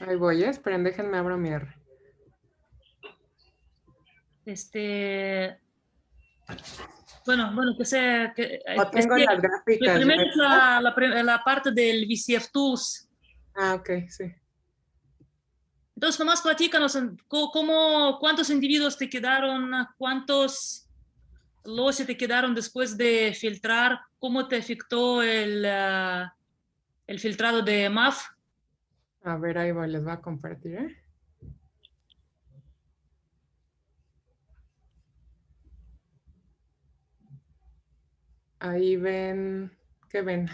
Ahí voy, esperen, déjenme abro mi R. Bueno, que sea... O tengo las gráficas ya. primero es la parte del VCF Tools. Ah, ok, sí. Entonces, nomás platícanos cuántos individuos te quedaron, cuántos loci te quedaron después de filtrar, cómo te afectó el filtrado de MAF. A ver, ahí voy, les voy a compartir, ¿eh? Ahí ven, ¿qué ven?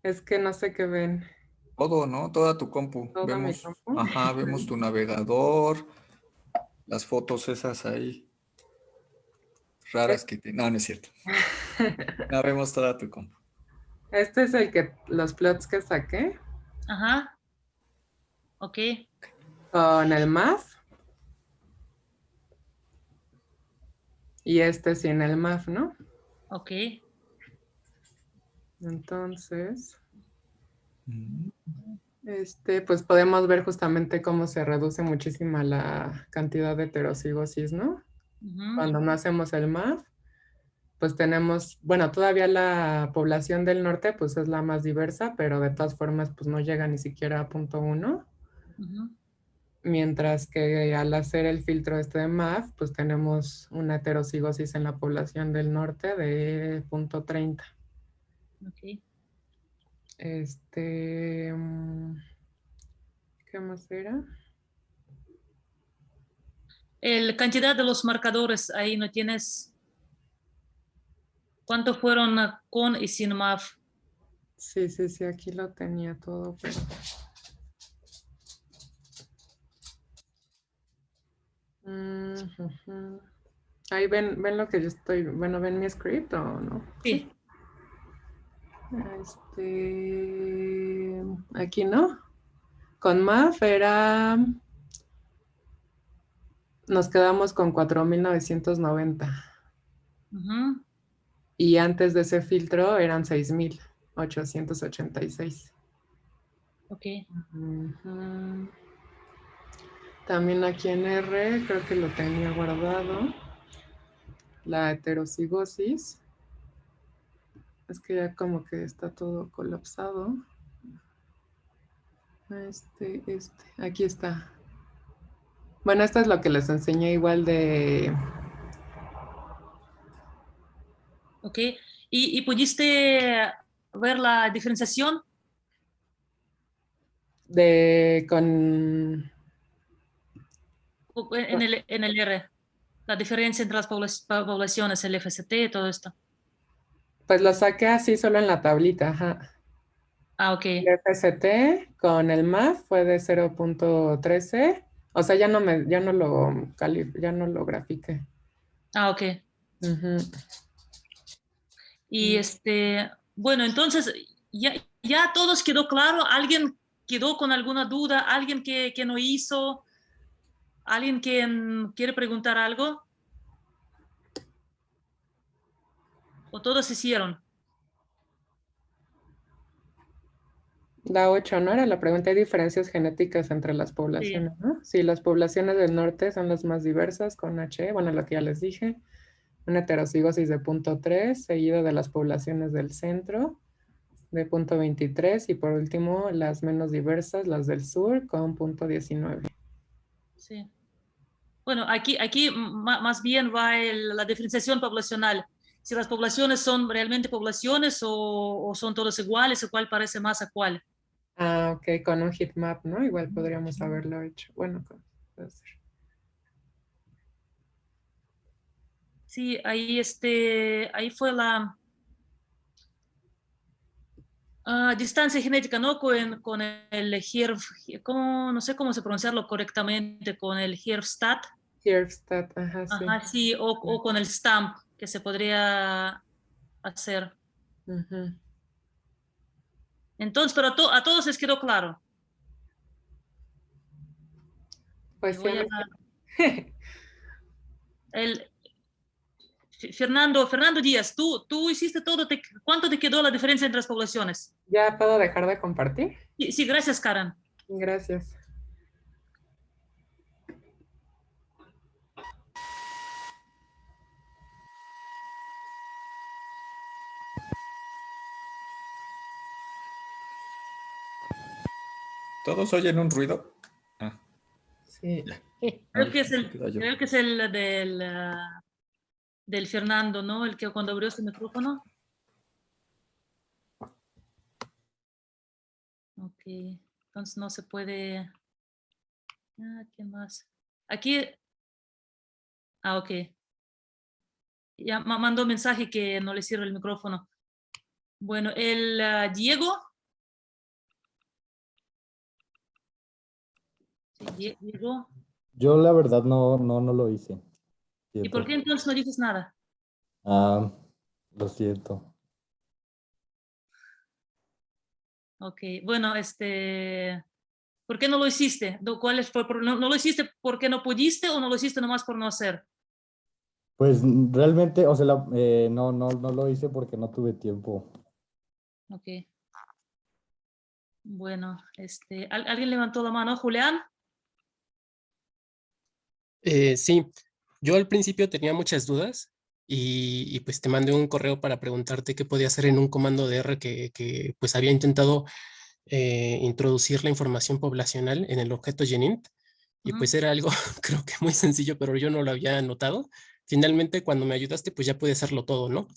Es que no sé qué ven. Todo, ¿no? Toda tu compu. Todo mi Vemos, campo. ajá, vemos tu navegador, las fotos esas ahí raras que te... No, no es cierto. No, vemos toda tu compu. Este es los plots que saqué Ajá. Ok. con el MAF. Y este sin el MAF, ¿no? Ok. Entonces, Mm. pues podemos ver justamente cómo se reduce muchísimo la cantidad de heterocigosis, ¿no? Cuando no hacemos el MAF, pues tenemos, bueno, todavía la población del norte pues es la más diversa, pero de todas formas pues no llega ni siquiera a 0.1. Mientras que al hacer el filtro de MAF, pues tenemos una heterocigosis en la población del norte de 0.30. Ok. ¿Qué más era? La cantidad de los marcadores, ahí no tienes. ¿Cuántos fueron con y sin MAF? Sí, aquí lo tenía todo, pero... Ahí ven lo que yo estoy, bueno, ven mi script o no. Sí. Aquí no. Con MAF nos quedamos con 4,990. Y antes de ese filtro eran 6,886. Ok. También aquí en R, creo que lo tenía guardado. La heterocigosis. Es que ya como que está todo colapsado. Aquí está. Bueno, esto es lo que les enseñé igual Ok. ¿Y pudiste ver la diferenciación? con... En el R, la diferencia entre las poblaciones, el FST y todo esto. Pues lo saqué así solo en la tablita, ajá. Ah, ok. El FST con el MAF fue de 0.13. O sea, ya no lo grafiqué. Ah, ok. Y bueno, entonces ya todos quedó claro. ¿Alguien quedó con alguna duda? ¿Alguien que no hizo? ¿Alguien que quiere preguntar algo? ¿O todos hicieron? La 8, ¿no? Era la pregunta. ¿Hay diferencias genéticas entre las Sí. poblaciones, no? Sí, las poblaciones del norte son las más diversas con H, bueno, lo que ya les dije. Una heterocigosis de 0.3, seguido de las poblaciones del centro de 0.23 y por último las menos diversas, las del sur con 0.19. Sí. Bueno, aquí más bien va la diferenciación poblacional. Si las poblaciones son realmente poblaciones o son todas iguales o cuál parece más a cuál. Ah, ok, con un heatmap, ¿no? Igual podríamos haberlo hecho. Bueno, puede ser. Sí, ahí fue la distancia genética, ¿no? Con el HIRV, no sé cómo se pronunciarlo correctamente, con el HIRV-STAT. Herfstadt, ajá, sí. Ajá, sí, o con el STAMP, que se podría hacer. Entonces, pero a todos les quedó claro. Pues sí, El Fernando Díaz, tú hiciste todo. ¿Cuánto te quedó la diferencia entre las poblaciones? ¿Ya puedo dejar de compartir? Sí, gracias, Karen. Gracias. ¿Todos oyen un ruido? Ah, Sí. ya. Creo Ay, que es pensé que era yo. creo que es el del Fernando, ¿no? El que cuando abrió su micrófono. Ok, entonces no se puede. ¿Qué más? Aquí. Ok. Ya mandó mensaje que no le sirve el micrófono. Bueno, el Diego. Sí, Diego. Yo la verdad no lo hice. ¿Y por qué entonces no dices nada? Ah, lo siento. Ok, bueno, ¿por qué no lo hiciste? ¿No lo hiciste porque no pudiste o no lo hiciste nomás por no hacer? Pues realmente, o sea, no lo hice porque no tuve tiempo. Ok. Bueno, ¿alguien levantó la mano? ¿Julián? Sí, yo al principio tenía muchas dudas y pues te mandé un correo para preguntarte qué podía hacer en un comando de R que pues había intentado introducir la información poblacional en el objeto genint y pues era algo creo que muy sencillo, pero yo no lo había notado. Finalmente, cuando me ayudaste, pues ya pude hacerlo todo, ¿no?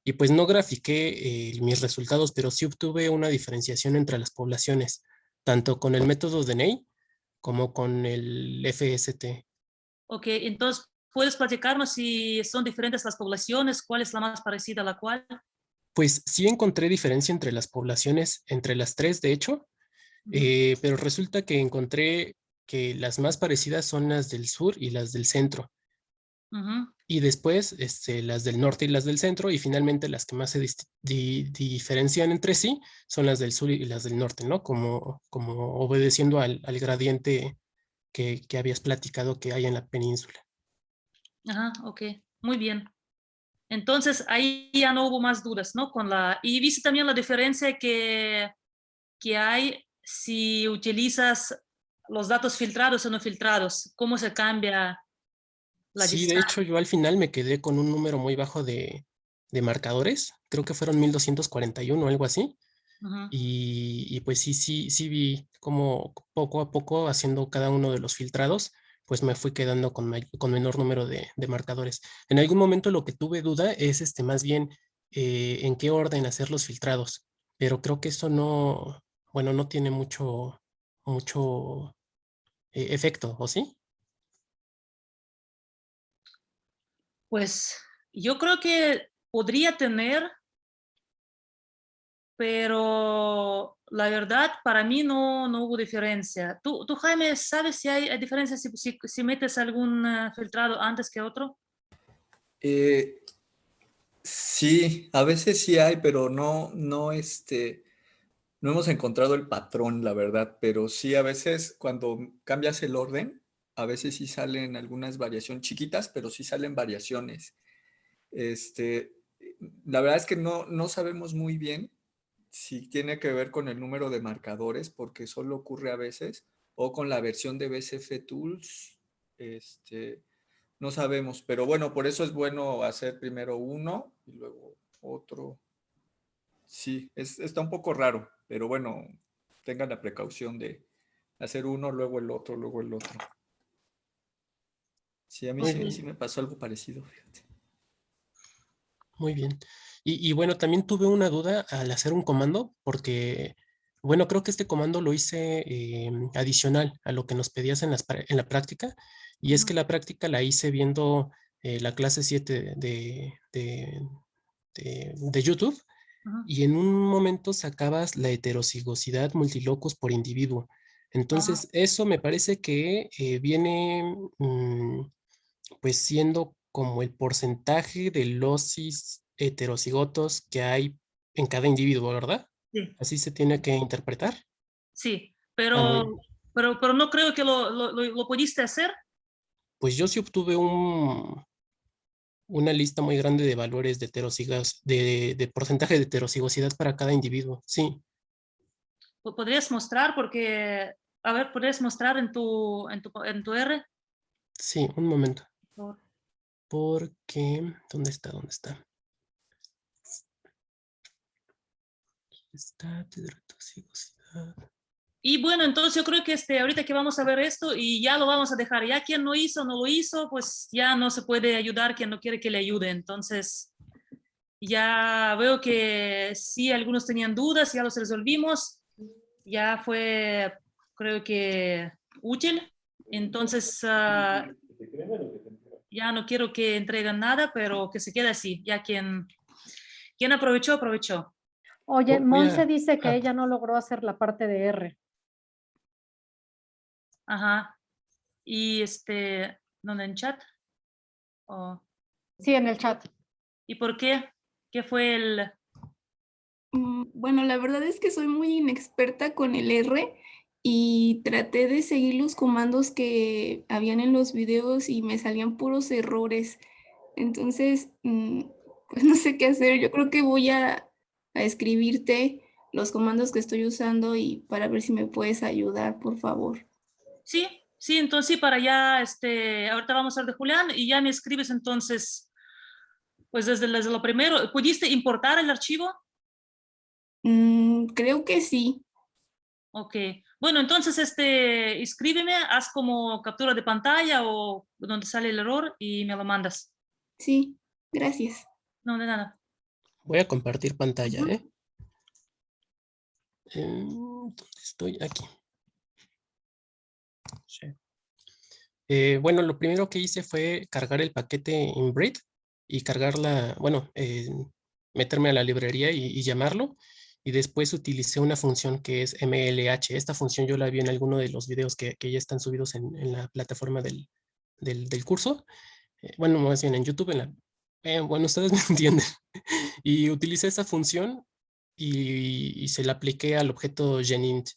Y pues no grafiqué mis resultados, pero sí obtuve una diferenciación entre las poblaciones, tanto con el método de Ney como con el FST. Ok, entonces, ¿puedes platicarnos si son diferentes las poblaciones? ¿Cuál es la más parecida a la cual? Pues sí encontré diferencia entre las poblaciones, entre las tres, de hecho, pero resulta que encontré que las más parecidas son las del sur y las del centro. Y después las del norte y las del centro, y finalmente las que más se diferencian entre sí son las del sur y las del norte, ¿no? Como obedeciendo al gradiente que habías platicado que hay en la península. Ajá, ok, muy bien. Entonces, ahí ya no hubo más dudas, ¿no? Y viste también la diferencia que hay si utilizas los datos filtrados o no filtrados. ¿Cómo se cambia la Sí, de distancia? hecho, yo al final me quedé con un número muy bajo de marcadores. Creo que fueron 1241 o algo así. Y pues sí vi como poco a poco haciendo cada uno de los filtrados, pues me fui quedando con menor número de marcadores. En algún momento lo que tuve duda es más bien en qué orden hacer los filtrados, pero creo que eso no, bueno, no tiene mucho efecto, ¿o sí? Pues yo creo que podría tener, pero la verdad para mí no hubo diferencia. ¿Tú Jaime, sabes si hay diferencia si metes algún filtrado antes que otro? Sí, a veces sí hay, pero no hemos encontrado el patrón, la verdad, pero sí a veces cuando cambias el orden, a veces sí salen algunas variaciones chiquitas, pero sí salen variaciones. Este, la verdad es que no sabemos muy bien si tiene que ver con el número de marcadores, porque solo ocurre a veces, o con la versión de BCF Tools, no sabemos, pero bueno, por eso es bueno hacer primero uno y luego otro. Sí, está un poco raro, pero bueno, tengan la precaución de hacer uno, luego el otro, luego el otro. Sí, a mí sí me pasó algo parecido, fíjate. Muy bien. Y bueno, también tuve una duda al hacer un comando, porque, bueno, creo que este comando lo hice adicional a lo que nos pedías en la práctica, y es que la práctica la hice viendo la clase 7 de YouTube, y en un momento sacabas la heterocigosidad multilocus por individuo. Entonces, eso me parece que viene pues siendo como el porcentaje de losis heterocigotos que hay en cada individuo, ¿verdad? Sí. Así se tiene que interpretar. Sí, Muy pero bien. no creo que lo pudiste hacer. Pues yo sí obtuve una lista muy grande de valores de de porcentaje de heterocigosidad para cada individuo. Sí. ¿Podrías mostrar? Porque, a ver, ¿podrías mostrar en tu R? Sí, un momento. Por favor. Porque, ¿dónde está? ¿Dónde está? Está heterocigosidad. Y bueno, entonces yo creo que ahorita que vamos a ver esto y ya lo vamos a dejar. Ya quien no hizo, no lo hizo, pues ya no se puede ayudar quien no quiere que le ayude. Entonces, ya veo que sí, algunos tenían dudas, ya los resolvimos. Ya fue, creo que, útil. Entonces, ya no quiero que entreguen nada, pero que se quede así. Ya quien aprovechó, aprovechó. Oye, Monse dice que ella no logró hacer la parte de R. Ajá. Y ¿dónde en chat? ¿O? Sí, en el chat. ¿Y por qué? ¿Qué fue el...? Bueno, la verdad es que soy muy inexperta con el R y traté de seguir los comandos que habían en los videos y me salían puros errores. Entonces, pues no sé qué hacer. Yo creo que voy a escribirte los comandos que estoy usando y para ver si me puedes ayudar, por favor. Sí, sí, entonces sí, para ya, ahorita vamos al de Julián y ya me escribes entonces, pues desde lo primero. ¿Pudiste importar el archivo? Creo que sí. Ok. Bueno, entonces escríbeme, haz como captura de pantalla o donde sale el error y me lo mandas. Sí, gracias. No, de nada. Voy a compartir pantalla, ¿eh? ¿Dónde estoy? Aquí. Sí. Bueno, lo primero que hice fue cargar el paquete Inbreed y cargarla, bueno, meterme a la librería y llamarlo. Y después utilicé una función que es MLH. Esta función yo la vi en alguno de los videos que ya están subidos en la plataforma del curso. Bueno, más bien en YouTube. Bueno, ustedes me entienden. Y utilicé esa función y se la apliqué al objeto genint.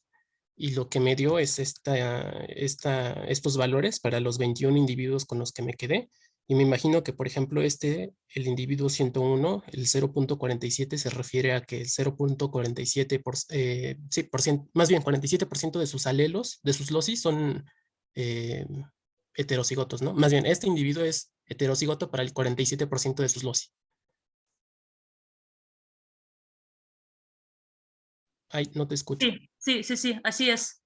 Y lo que me dio es estos valores para los 21 individuos con los que me quedé. Y me imagino que, por ejemplo, el individuo 101, el 0.47 se refiere a que el 0.47%, sí, más bien 47% de sus alelos, de sus locis, son heterocigotos, ¿no? Más bien, este individuo es heterocigoto para el 47% de sus loci. Ay, no te escucho. Sí, así es.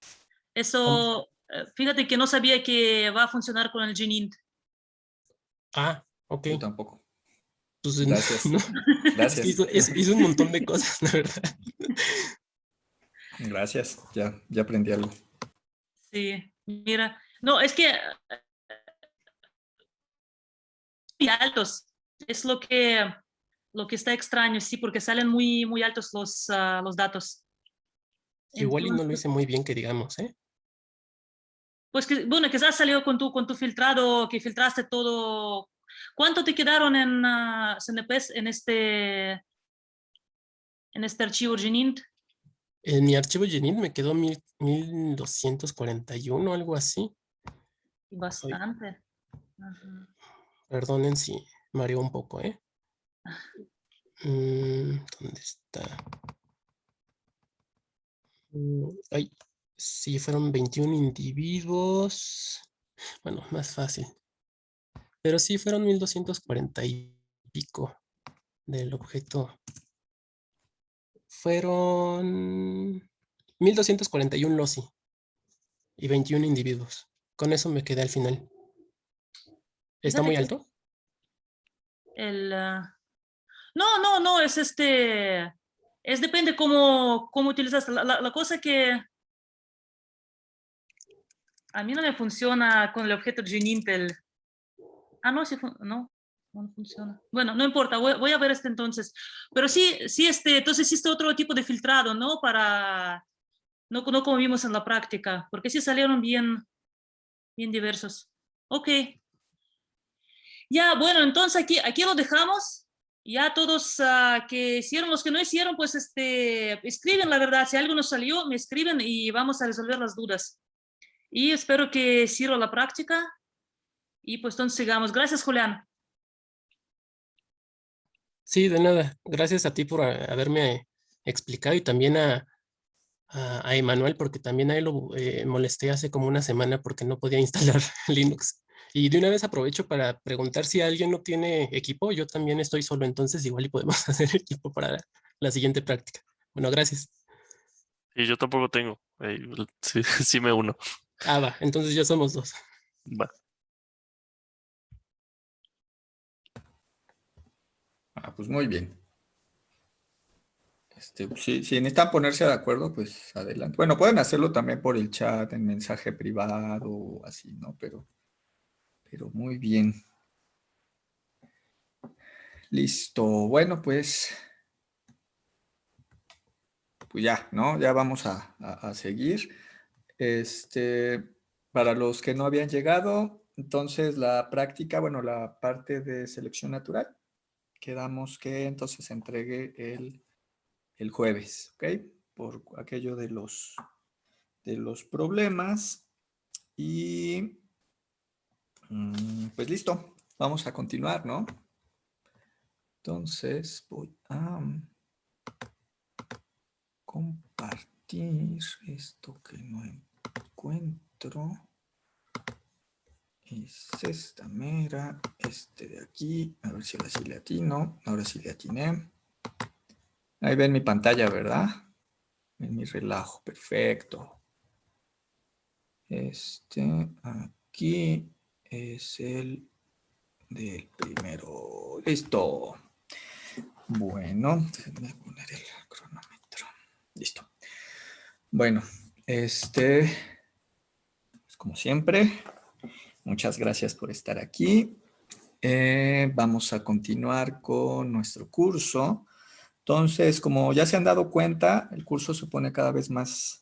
Eso, fíjate que no sabía que va a funcionar con el genint. Ah, ok. Yo tampoco. Pues, Gracias. ¿no? Gracias. Hizo un montón de cosas, la verdad. Gracias. Ya aprendí algo. Sí, mira. No, es que muy altos. Es lo que está extraño, sí, porque salen muy, muy altos los datos. Igual y no lo Entonces, hice muy bien, que digamos, ¿eh? pues que, bueno, quizás salió con tu filtrado, que filtraste todo. ¿Cuánto te quedaron en CNPs en este archivo genint? En mi archivo genint me quedó 1241, algo así. Bastante. Ajá. Perdonen si mareo un poco, ¿eh? ¿Dónde está? Ay, sí, fueron 21 individuos. Bueno, más fácil. Pero sí, fueron 1240 y pico del objeto. Fueron 1241 loci y 21 individuos. Con eso me quedé al final. ¿Está muy alto? No, es depende cómo utilizas. La cosa que a mí no me funciona con el objeto genint. No, sí, no funciona. Bueno, no importa, voy a ver entonces. Pero sí, entonces hiciste otro tipo de filtrado, ¿no? No como vimos en la práctica, porque sí salieron bien diversos. Ok. Ya, bueno, entonces aquí lo dejamos. Ya todos que hicieron, los que no hicieron, pues escriben la verdad. Si algo nos salió, me escriben y vamos a resolver las dudas. Y espero que sirva la práctica. Y pues entonces sigamos. Gracias, Julián. Sí, de nada. Gracias a ti por haberme explicado y también a Emanuel, porque también a él lo molesté hace como una semana porque no podía instalar Linux. Y de una vez aprovecho para preguntar si alguien no tiene equipo. Yo también estoy solo, entonces igual y podemos hacer equipo para la siguiente práctica. Bueno, gracias. Y yo tampoco tengo. Sí, sí me uno. Ah, va, entonces ya somos dos. Va. Pues muy bien. Si necesitan ponerse de acuerdo, pues adelante. Bueno, pueden hacerlo también por el chat, en mensaje privado o así, ¿no? Pero muy bien. Listo. Bueno, pues ya, ¿no? Ya vamos a seguir. Para los que no habían llegado, entonces la práctica, bueno, la parte de selección natural, quedamos que entonces se entregue el jueves, ¿ok? Por aquello de los problemas. Y pues listo, vamos a continuar, ¿no? Entonces voy a compartir esto que no encuentro. Es esta mera, de aquí, a ver si ahora sí le atino, ahora sí le atiné. Ahí ven mi pantalla, ¿verdad? En mi relajo, perfecto. Aquí es el del primero. Listo. Bueno, déjenme poner el cronómetro. Listo. Bueno, pues como siempre, muchas gracias por estar aquí. Vamos a continuar con nuestro curso. Entonces, como ya se han dado cuenta, el curso se pone cada vez más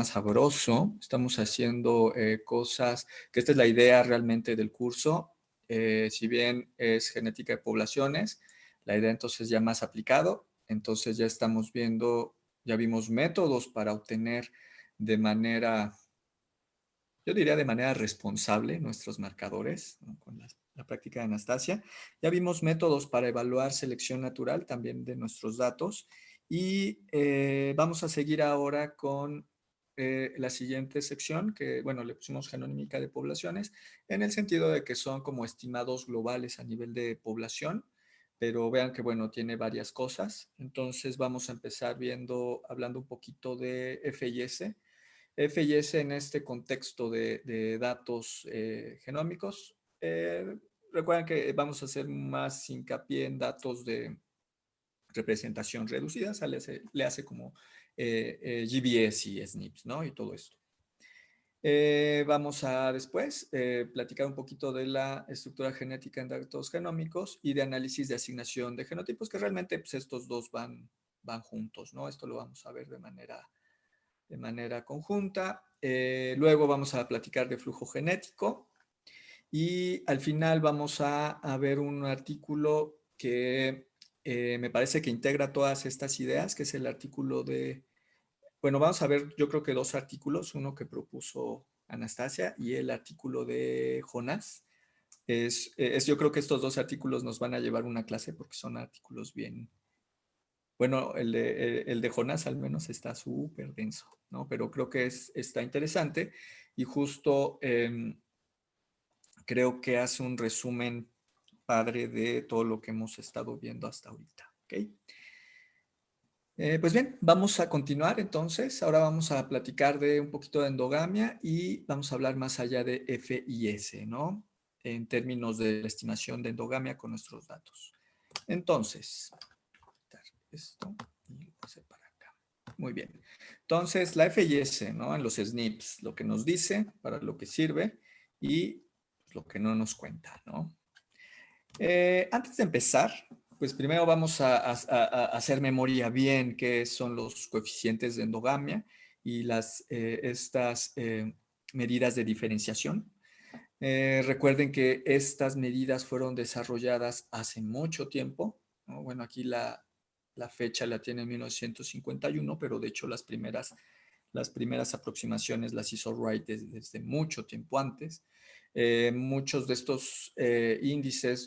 sabroso. Estamos haciendo cosas, que esta es la idea realmente del curso. Si bien es genética de poblaciones, la idea entonces ya más aplicado. Entonces ya estamos viendo, ya vimos métodos para obtener de manera, yo diría de manera responsable nuestros marcadores, ¿no? Con la práctica de Anastasia. Ya vimos métodos para evaluar selección natural también de nuestros datos y vamos a seguir ahora con la siguiente sección que, bueno, le pusimos genómica de poblaciones en el sentido de que son como estimados globales a nivel de población, pero vean que, bueno, tiene varias cosas. Entonces vamos a empezar hablando un poquito de FIS. FIS en este contexto de datos genómicos. Recuerden que vamos a hacer más hincapié en datos de representación reducida, le hace como GBS y SNPs, ¿no? Y todo esto. Vamos a después platicar un poquito de la estructura genética en datos genómicos y de análisis de asignación de genotipos, que realmente pues, estos dos van juntos, ¿no? Esto lo vamos a ver de manera conjunta. Luego vamos a platicar de flujo genético y al final vamos a ver un artículo que me parece que integra todas estas ideas, que es el artículo bueno, vamos a ver yo creo que dos artículos, uno que propuso Anastasia y el artículo de Jonás. Yo creo que estos dos artículos nos van a llevar una clase porque son artículos bien. Bueno, el de Jonás al menos está súper denso, ¿no? Pero creo que está interesante y justo creo que hace un resumen padre de todo lo que hemos estado viendo hasta ahorita, ¿ok? Pues bien, vamos a continuar entonces. Ahora vamos a platicar de un poquito de endogamia y vamos a hablar más allá de FIS, ¿no? En términos de la estimación de endogamia con nuestros datos. Entonces, esto y lo pasé para acá. Muy bien. Entonces, la FIS, ¿no? En los SNPs, lo que nos dice, para lo que sirve y lo que no nos cuenta, ¿no? Antes de empezar, pues primero vamos a hacer memoria bien qué son los coeficientes de endogamia y estas medidas de diferenciación. Recuerden que estas medidas fueron desarrolladas hace mucho tiempo, ¿no? Bueno, aquí la fecha la tiene en 1951, pero de hecho las primeras aproximaciones las hizo Wright desde mucho tiempo antes. Muchos de estos índices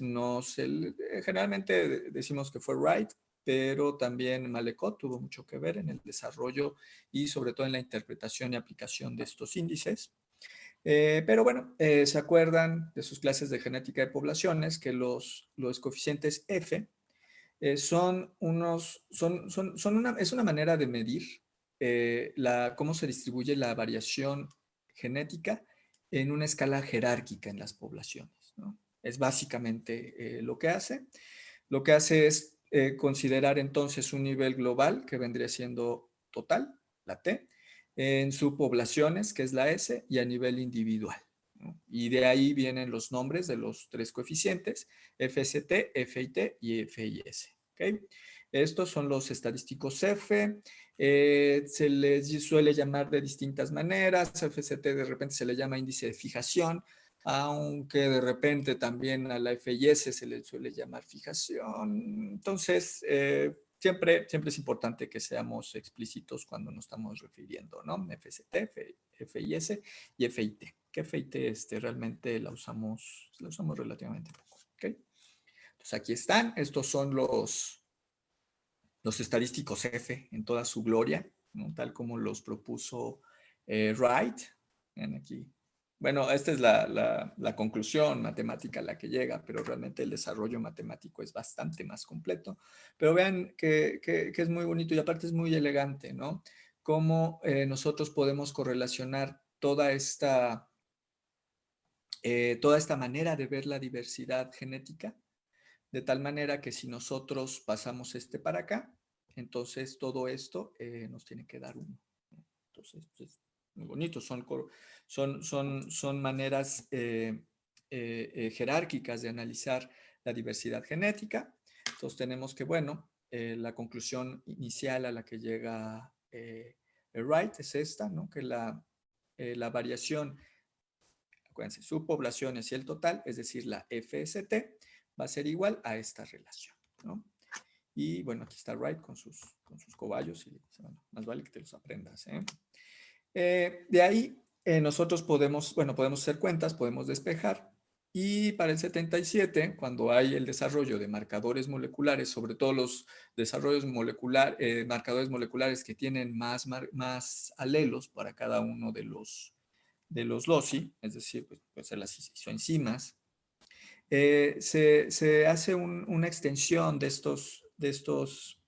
generalmente decimos que fue Wright, pero también Malecot tuvo mucho que ver en el desarrollo y sobre todo en la interpretación y aplicación de estos índices. Pero bueno, ¿se acuerdan de sus clases de genética de poblaciones que los coeficientes F es una manera de medir cómo se distribuye la variación genética en una escala jerárquica en las poblaciones, ¿no? Es básicamente lo que hace. Lo que hace es considerar entonces un nivel global que vendría siendo total, la T, en subpoblaciones, que es la S, y a nivel individual, ¿no? Y de ahí vienen los nombres de los 3 coeficientes, FST, FIT y FIS. ¿Okay? Estos son los estadísticos F. Se les suele llamar de distintas maneras. FST de repente se le llama índice de fijación, aunque de repente también a la FIS se le suele llamar fijación. Entonces, siempre es importante que seamos explícitos cuando nos estamos refiriendo, ¿no? FST, FIS y FIT. Que FIT realmente la usamos relativamente poco. ¿Okay? Entonces, aquí están. Estos son los estadísticos F en toda su gloria, ¿no? Tal como los propuso Wright. Ven aquí. Bueno, esta es la conclusión matemática a la que llega, pero realmente el desarrollo matemático es bastante más completo. Pero vean que es muy bonito y aparte es muy elegante, ¿no? Cómo nosotros podemos correlacionar toda esta manera de ver la diversidad genética, de tal manera que si nosotros pasamos para acá, entonces todo esto nos tiene que dar 1. Entonces, es muy bonito. Son maneras jerárquicas de analizar la diversidad genética. Entonces tenemos que, bueno, la conclusión inicial a la que llega Wright es esta, ¿no? Que la variación, acuérdense, subpoblaciones y el total, es decir, la FST, va a ser igual a esta relación, ¿no? Y bueno, aquí está Wright con sus cobayos y bueno, más vale que te los aprendas, ¿eh? De ahí nosotros podemos hacer cuentas, podemos despejar. Y para el 77, cuando hay el desarrollo de marcadores moleculares, sobre todo los marcadores moleculares que tienen más alelos para cada uno de los LOCI, es decir, pues, puede ser las isoenzimas, se hace una extensión de estos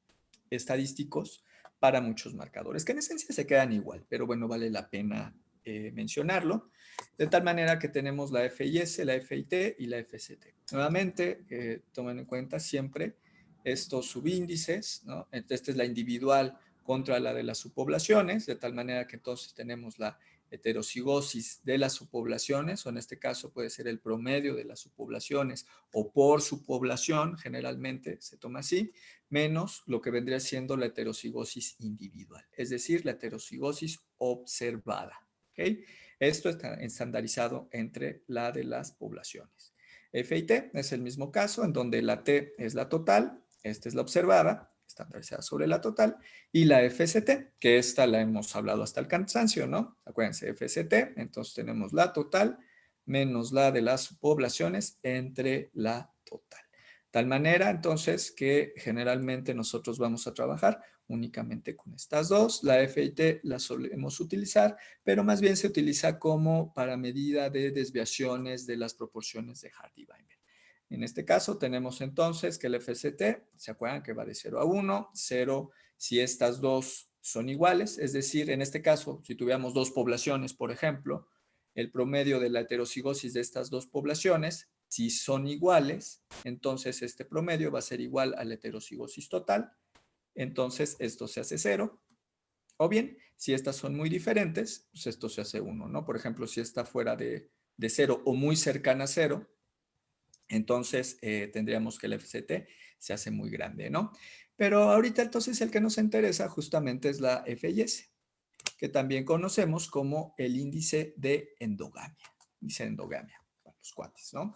estadísticos para muchos marcadores, que en esencia se quedan igual, pero bueno, vale la pena mencionarlo, de tal manera que tenemos la FIS, la FIT y la FST. Nuevamente, tomen en cuenta siempre estos subíndices, ¿no? Esta es la individual contra la de las subpoblaciones, de tal manera que entonces tenemos la heterocigosis de las subpoblaciones, o en este caso puede ser el promedio de las subpoblaciones o por subpoblación, generalmente se toma así, menos lo que vendría siendo la heterocigosis individual, es decir, la heterocigosis observada. ¿Okay? Esto está estandarizado entre la de las poblaciones. FIT es el mismo caso, en donde la T es la total, esta es la observada, estandarizada sobre la total, y la FST, que esta la hemos hablado hasta el cansancio, ¿no? Acuérdense, FST, entonces tenemos la total menos la de las poblaciones entre la total. Tal manera, entonces, que generalmente nosotros vamos a trabajar únicamente con estas dos. La FIT la solemos utilizar, pero más bien se utiliza como para medida de desviaciones de las proporciones de Hardy-Weinberg. En este caso tenemos entonces que el FST, ¿se acuerdan que va de 0 a 1? 0 si estas dos son iguales, es decir, en este caso, si tuviéramos dos poblaciones, por ejemplo, el promedio de la heterocigosis de estas dos poblaciones, si son iguales, entonces este promedio va a ser igual a la heterocigosis total, entonces esto se hace 0. O bien, si estas son muy diferentes, pues esto se hace 1, ¿no? Por ejemplo, si esta fuera de 0 o muy cercana a 0, entonces tendríamos que el FST se hace muy grande, ¿no? Pero ahorita entonces el que nos interesa justamente es la FIS, que también conocemos como el índice de endogamia. Índice de endogamia, para los cuates, ¿no?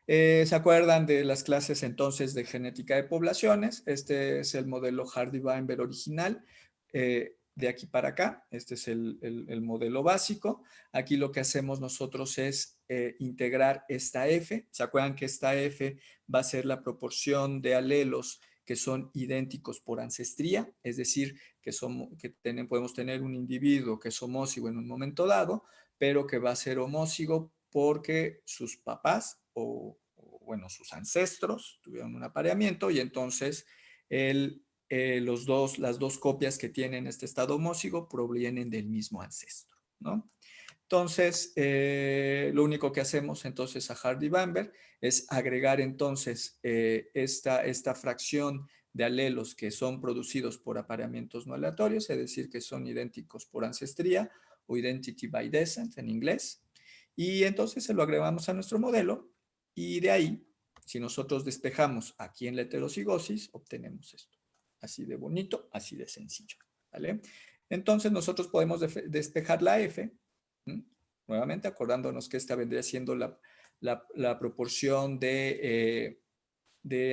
¿Se acuerdan de las clases entonces de genética de poblaciones? Este es el modelo Hardy-Weinberg original. De aquí para acá, este es el modelo básico. Aquí lo que hacemos nosotros es integrar esta F. ¿Se acuerdan que esta F va a ser la proporción de alelos que son idénticos por ancestría? Es decir, podemos tener un individuo que es homózigo en un momento dado, pero que va a ser homózigo porque sus papás bueno, sus ancestros tuvieron un apareamiento y entonces las dos copias que tienen este estado homózigo provienen del mismo ancestro, ¿no? Entonces, lo único que hacemos entonces a Hardy-Bamberg es agregar entonces esta fracción de alelos que son producidos por apareamientos no aleatorios, es decir, que son idénticos por ancestría o identity by descent en inglés, y entonces se lo agregamos a nuestro modelo y de ahí, si nosotros despejamos aquí en la heterocigosis, obtenemos esto. Así de bonito, así de sencillo, ¿vale? Entonces nosotros podemos despejar la F, nuevamente acordándonos que esta vendría siendo la proporción de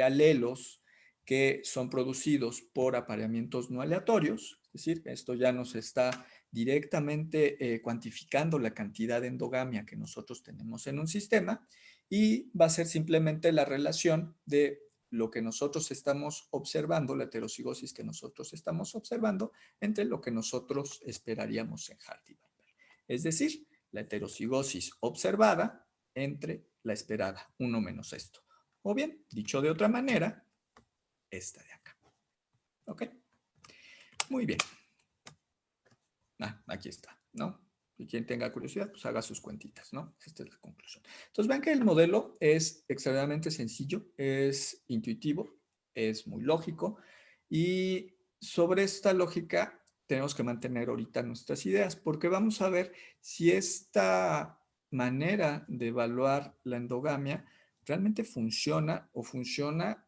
alelos que son producidos por apareamientos no aleatorios, es decir, esto ya nos está directamente cuantificando la cantidad de endogamia que nosotros tenemos en un sistema y va a ser simplemente la relación de lo que nosotros estamos observando, la heterocigosis que nosotros estamos observando, entre lo que nosotros esperaríamos en Hardy-Bamberg. Es decir, la heterocigosis observada entre la esperada, 1 menos esto. O bien, dicho de otra manera, esta de acá. ¿Ok? Muy bien. Aquí está, ¿no? Y quien tenga curiosidad, pues haga sus cuentitas, ¿no? Esta es la conclusión. Entonces, vean que el modelo es extremadamente sencillo, es intuitivo, es muy lógico, y sobre esta lógica tenemos que mantener ahorita nuestras ideas, porque vamos a ver si esta manera de evaluar la endogamia realmente funciona o funciona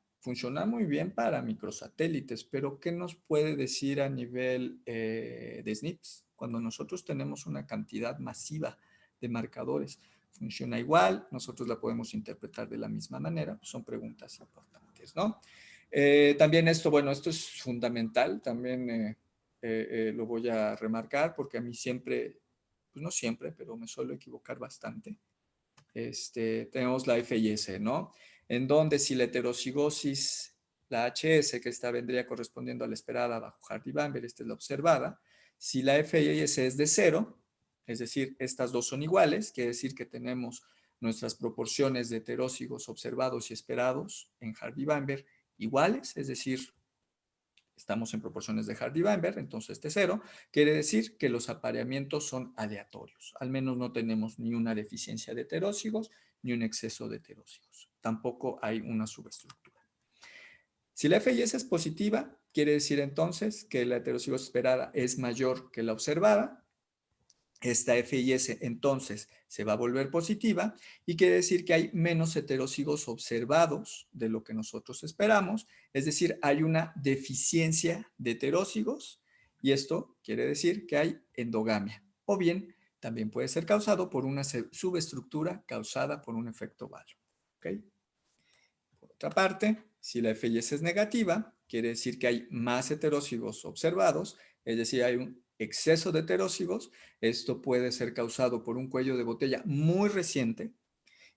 muy bien para microsatélites, pero ¿qué nos puede decir a nivel de SNPs? Cuando nosotros tenemos una cantidad masiva de marcadores, ¿funciona igual? ¿Nosotros la podemos interpretar de la misma manera? Son preguntas importantes, ¿no? También esto, bueno, esto es fundamental, también lo voy a remarcar porque a mí siempre, pues no siempre, pero me suelo equivocar bastante. Tenemos la FIS, ¿no? En donde si la heterocigosis, la HS, que esta vendría correspondiendo a la esperada bajo Hardy-Bamberg, esta es la observada, si la FIS es de 0, es decir, estas dos son iguales, quiere decir que tenemos nuestras proporciones de heterócigos observados y esperados en Hardy-Bamberg iguales, es decir, estamos en proporciones de Hardy-Bamberg, entonces este 0 quiere decir que los apareamientos son aleatorios. Al menos no tenemos ni una deficiencia de heterócigos ni un exceso de heterócigos. Tampoco hay una subestructura. Si la FIS es positiva, quiere decir entonces que la heterocigosis esperada es mayor que la observada. Esta FIS entonces se va a volver positiva y quiere decir que hay menos heterocigos observados de lo que nosotros esperamos, es decir, hay una deficiencia de heterocigos y esto quiere decir que hay endogamia. O bien, también puede ser causado por una subestructura causada por un efecto Baro. ¿Okay? Por otra parte, si la FIS es negativa, quiere decir que hay más heterocigos observados, es decir, hay un exceso de heterócigos. Esto puede ser causado por un cuello de botella muy reciente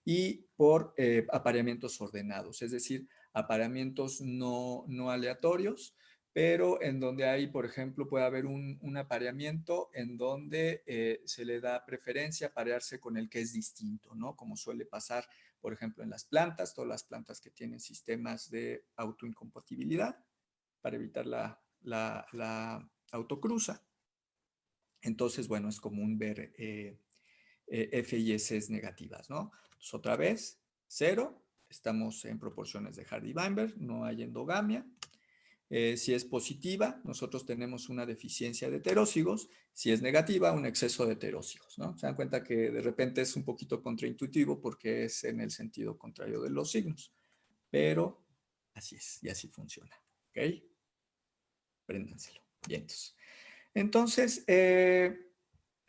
y por apareamientos ordenados, es decir, apareamientos no aleatorios, pero en donde hay, por ejemplo, puede haber un apareamiento en donde se le da preferencia a aparearse con el que es distinto, ¿no? Como suele pasar, por ejemplo, en las plantas, todas las plantas que tienen sistemas de autoincompatibilidad para evitar la autocruza. Entonces, bueno, es común ver FIS negativas, ¿no? Entonces, otra vez, 0, estamos en proporciones de Hardy-Bamberg, no hay endogamia. Si es positiva, nosotros tenemos una deficiencia de heterócigos. Si es negativa, un exceso de heterócigos, ¿no? Se dan cuenta que de repente es un poquito contraintuitivo porque es en el sentido contrario de los signos. Pero así es y así funciona, ¿ok? Préndanselo. Bien, entonces,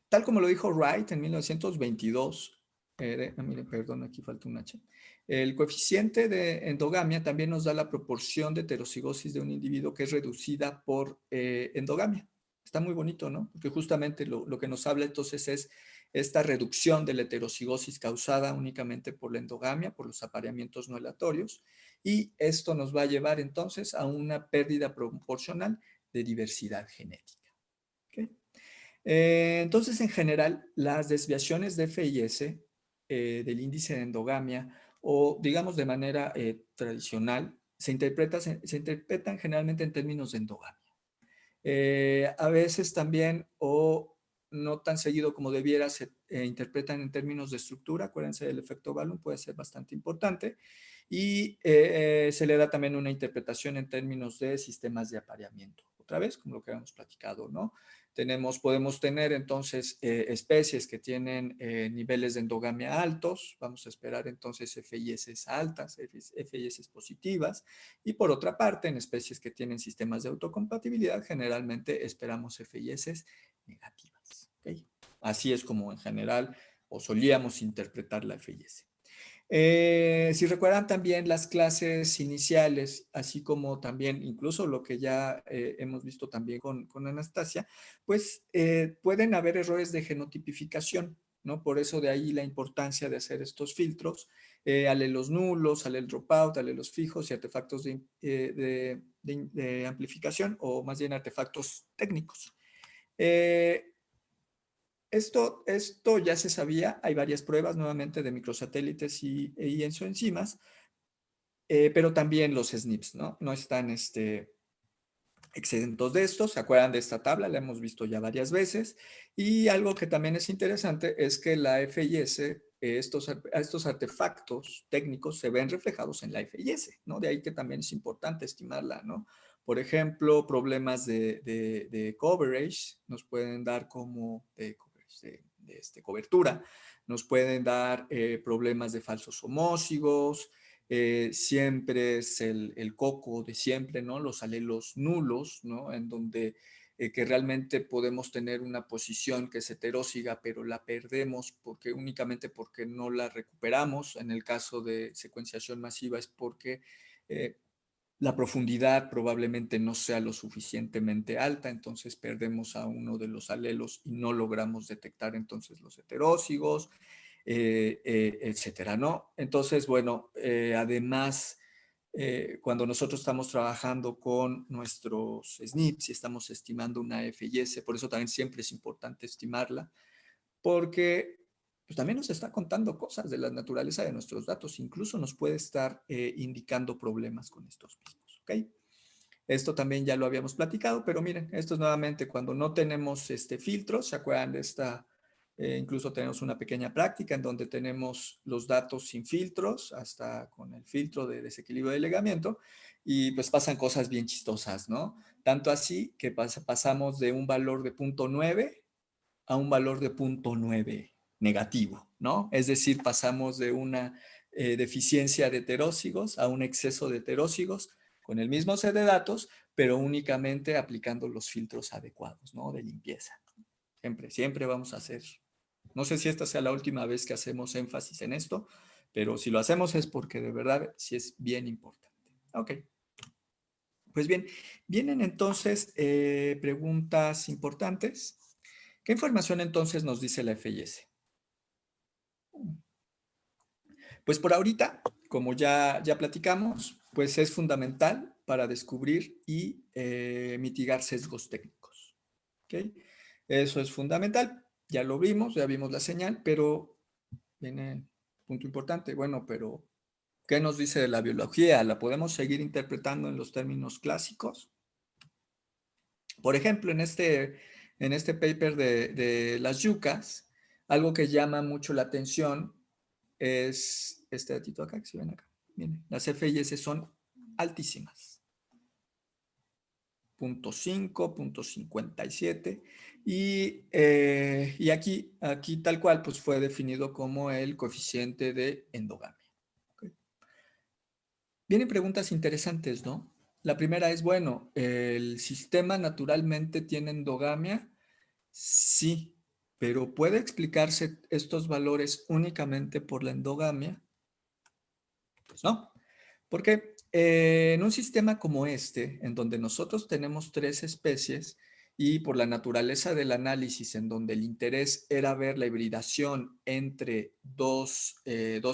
tal como lo dijo Wright en 1922, miren, perdón, aquí falta un H, el coeficiente de endogamia también nos da la proporción de heterocigosis de un individuo que es reducida por endogamia. Está muy bonito, ¿no? Porque justamente lo que nos habla entonces es esta reducción de la heterocigosis causada únicamente por la endogamia, por los apareamientos no aleatorios, y esto nos va a llevar entonces a una pérdida proporcional de diversidad genética. ¿Okay? Entonces, en general, las desviaciones de FIS del índice de endogamia, o digamos de manera tradicional, se interpretan generalmente en términos de endogamia. A veces también, o no tan seguido como debiera, se interpretan en términos de estructura. Acuérdense del efecto Balloon, puede ser bastante importante. Y se le da también una interpretación en términos de sistemas de apareamiento. Otra vez, como lo que habíamos platicado, ¿no? Podemos tener entonces especies que tienen niveles de endogamia altos. Vamos a esperar entonces FIS altas, FIS positivas. Y por otra parte, en especies que tienen sistemas de autocompatibilidad, generalmente esperamos FIS negativas. ¿Okay? Así es como en general o solíamos interpretar la FIS. Si recuerdan también las clases iniciales, así como también incluso lo que ya hemos visto también con Anastasia, pues pueden haber errores de genotipificación, ¿no? Por eso de ahí la importancia de hacer estos filtros, alelos nulos, alelos dropout, alelos fijos y artefactos de amplificación, o más bien artefactos técnicos. Esto ya se sabía, hay varias pruebas nuevamente de microsatélites y enzimas, pero también los SNPs, ¿no? No están exentos de esto. ¿Se acuerdan de esta tabla? La hemos visto ya varias veces. Y algo que también es interesante es que la FIS, estos artefactos técnicos se ven reflejados en la FIS, ¿no? De ahí que también es importante estimarla, ¿no? Por ejemplo, problemas de coverage nos pueden dar como de cobertura, nos pueden dar problemas de falsos homózigos, siempre es el coco de siempre, ¿no? Los alelos nulos, ¿no? En donde que realmente podemos tener una posición que es heteróziga, pero la perdemos únicamente porque no la recuperamos. En el caso de secuenciación masiva es porque la profundidad probablemente no sea lo suficientemente alta, entonces perdemos a uno de los alelos y no logramos detectar entonces los heterózigos, etcétera, ¿no? Entonces, bueno, además, cuando nosotros estamos trabajando con nuestros SNPs y estamos estimando una FIS, por eso también siempre es importante estimarla, porque pues también nos está contando cosas de la naturaleza de nuestros datos, incluso nos puede estar indicando problemas con estos mismos, ¿ok? Esto también ya lo habíamos platicado, pero miren, esto es nuevamente cuando no tenemos filtros. ¿Se acuerdan de esta? Incluso tenemos una pequeña práctica en donde tenemos los datos sin filtros, hasta con el filtro de desequilibrio de ligamiento, y pues pasan cosas bien chistosas, ¿no? Tanto así que pasamos de un valor de 0.9 a un valor de 0.9 negativo, ¿no? Es decir, pasamos de una deficiencia de heterózigos a un exceso de heterózigos con el mismo set de datos, pero únicamente aplicando los filtros adecuados, ¿no? De limpieza. Siempre vamos a hacer. No sé si esta sea la última vez que hacemos énfasis en esto, pero si lo hacemos es porque de verdad sí es bien importante. Ok. Pues bien, vienen entonces preguntas importantes. ¿Qué información entonces nos dice la FIS? Pues por ahorita, como ya platicamos, pues es fundamental para descubrir y mitigar sesgos técnicos. ¿Okay? Eso es fundamental. Ya lo vimos, ya vimos la señal, pero viene el punto importante. Bueno, pero ¿qué nos dice de la biología? ¿La podemos seguir interpretando en los términos clásicos? Por ejemplo, en este paper de las yucas, algo que llama mucho la atención es este datito acá, que se ven acá. Miren, las FIS son altísimas. 0.5, 0.57. Y aquí tal cual, pues fue definido como el coeficiente de endogamia. ¿Okay? Vienen preguntas interesantes, ¿no? La primera es, bueno, ¿el sistema naturalmente tiene endogamia? Sí, pero ¿puede explicarse estos valores únicamente por la endogamia? Pues no, porque en un sistema como este, en donde nosotros tenemos 3 especies y por la naturaleza del análisis, en donde el interés era ver la hibridación entre dos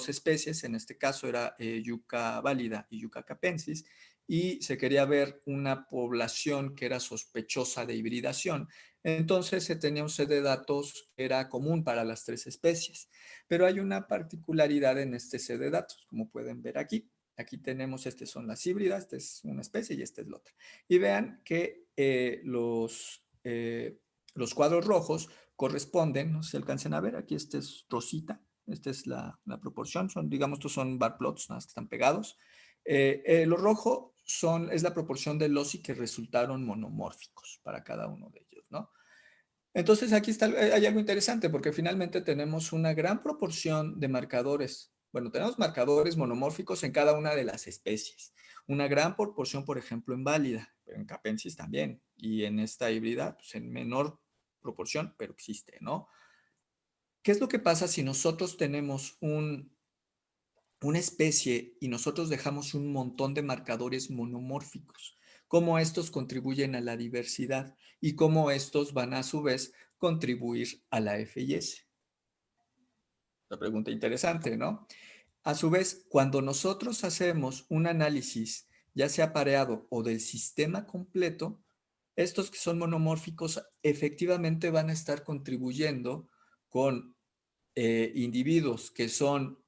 especies, en este caso era Yucca válida y Yucca capensis, y se quería ver una población que era sospechosa de hibridación. Entonces se tenía un set de datos que era común para las 3 especies, pero hay una particularidad en este set de datos, como pueden ver aquí. Aquí tenemos, estas son las híbridas, esta es una especie y esta es la otra. Y vean que los cuadros rojos corresponden, no sé si alcancen a ver, aquí este es rosita, esta es la proporción, son, digamos, estos son bar plots, nada más que están pegados. Lo rojo es la proporción de loci que resultaron monomórficos para cada uno de ellos, ¿no? Entonces aquí hay algo interesante porque finalmente tenemos una gran proporción de marcadores. Bueno, tenemos marcadores monomórficos en cada una de las especies. Una gran proporción, por ejemplo, en válida, pero en capensis también. Y en esta híbrida, pues en menor proporción, pero existe, ¿no? ¿Qué es lo que pasa si nosotros tenemos una especie y nosotros dejamos un montón de marcadores monomórficos? Cómo estos contribuyen a la diversidad y cómo estos van a su vez contribuir a la FIS. La pregunta interesante, ¿no? A su vez, cuando nosotros hacemos un análisis, ya sea pareado o del sistema completo, estos que son monomórficos efectivamente van a estar contribuyendo con individuos que son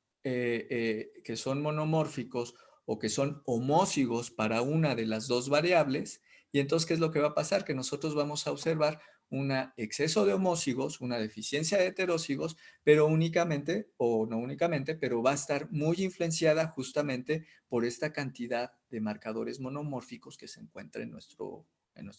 monomórficos o que son homózigos para una de las dos variables. Y entonces, ¿qué es lo que va a pasar? Que nosotros vamos a observar un exceso de homózigos, una deficiencia de heterózigos, pero únicamente, o no únicamente, pero va a estar muy influenciada justamente por esta cantidad de marcadores monomórficos que se encuentra en nuestro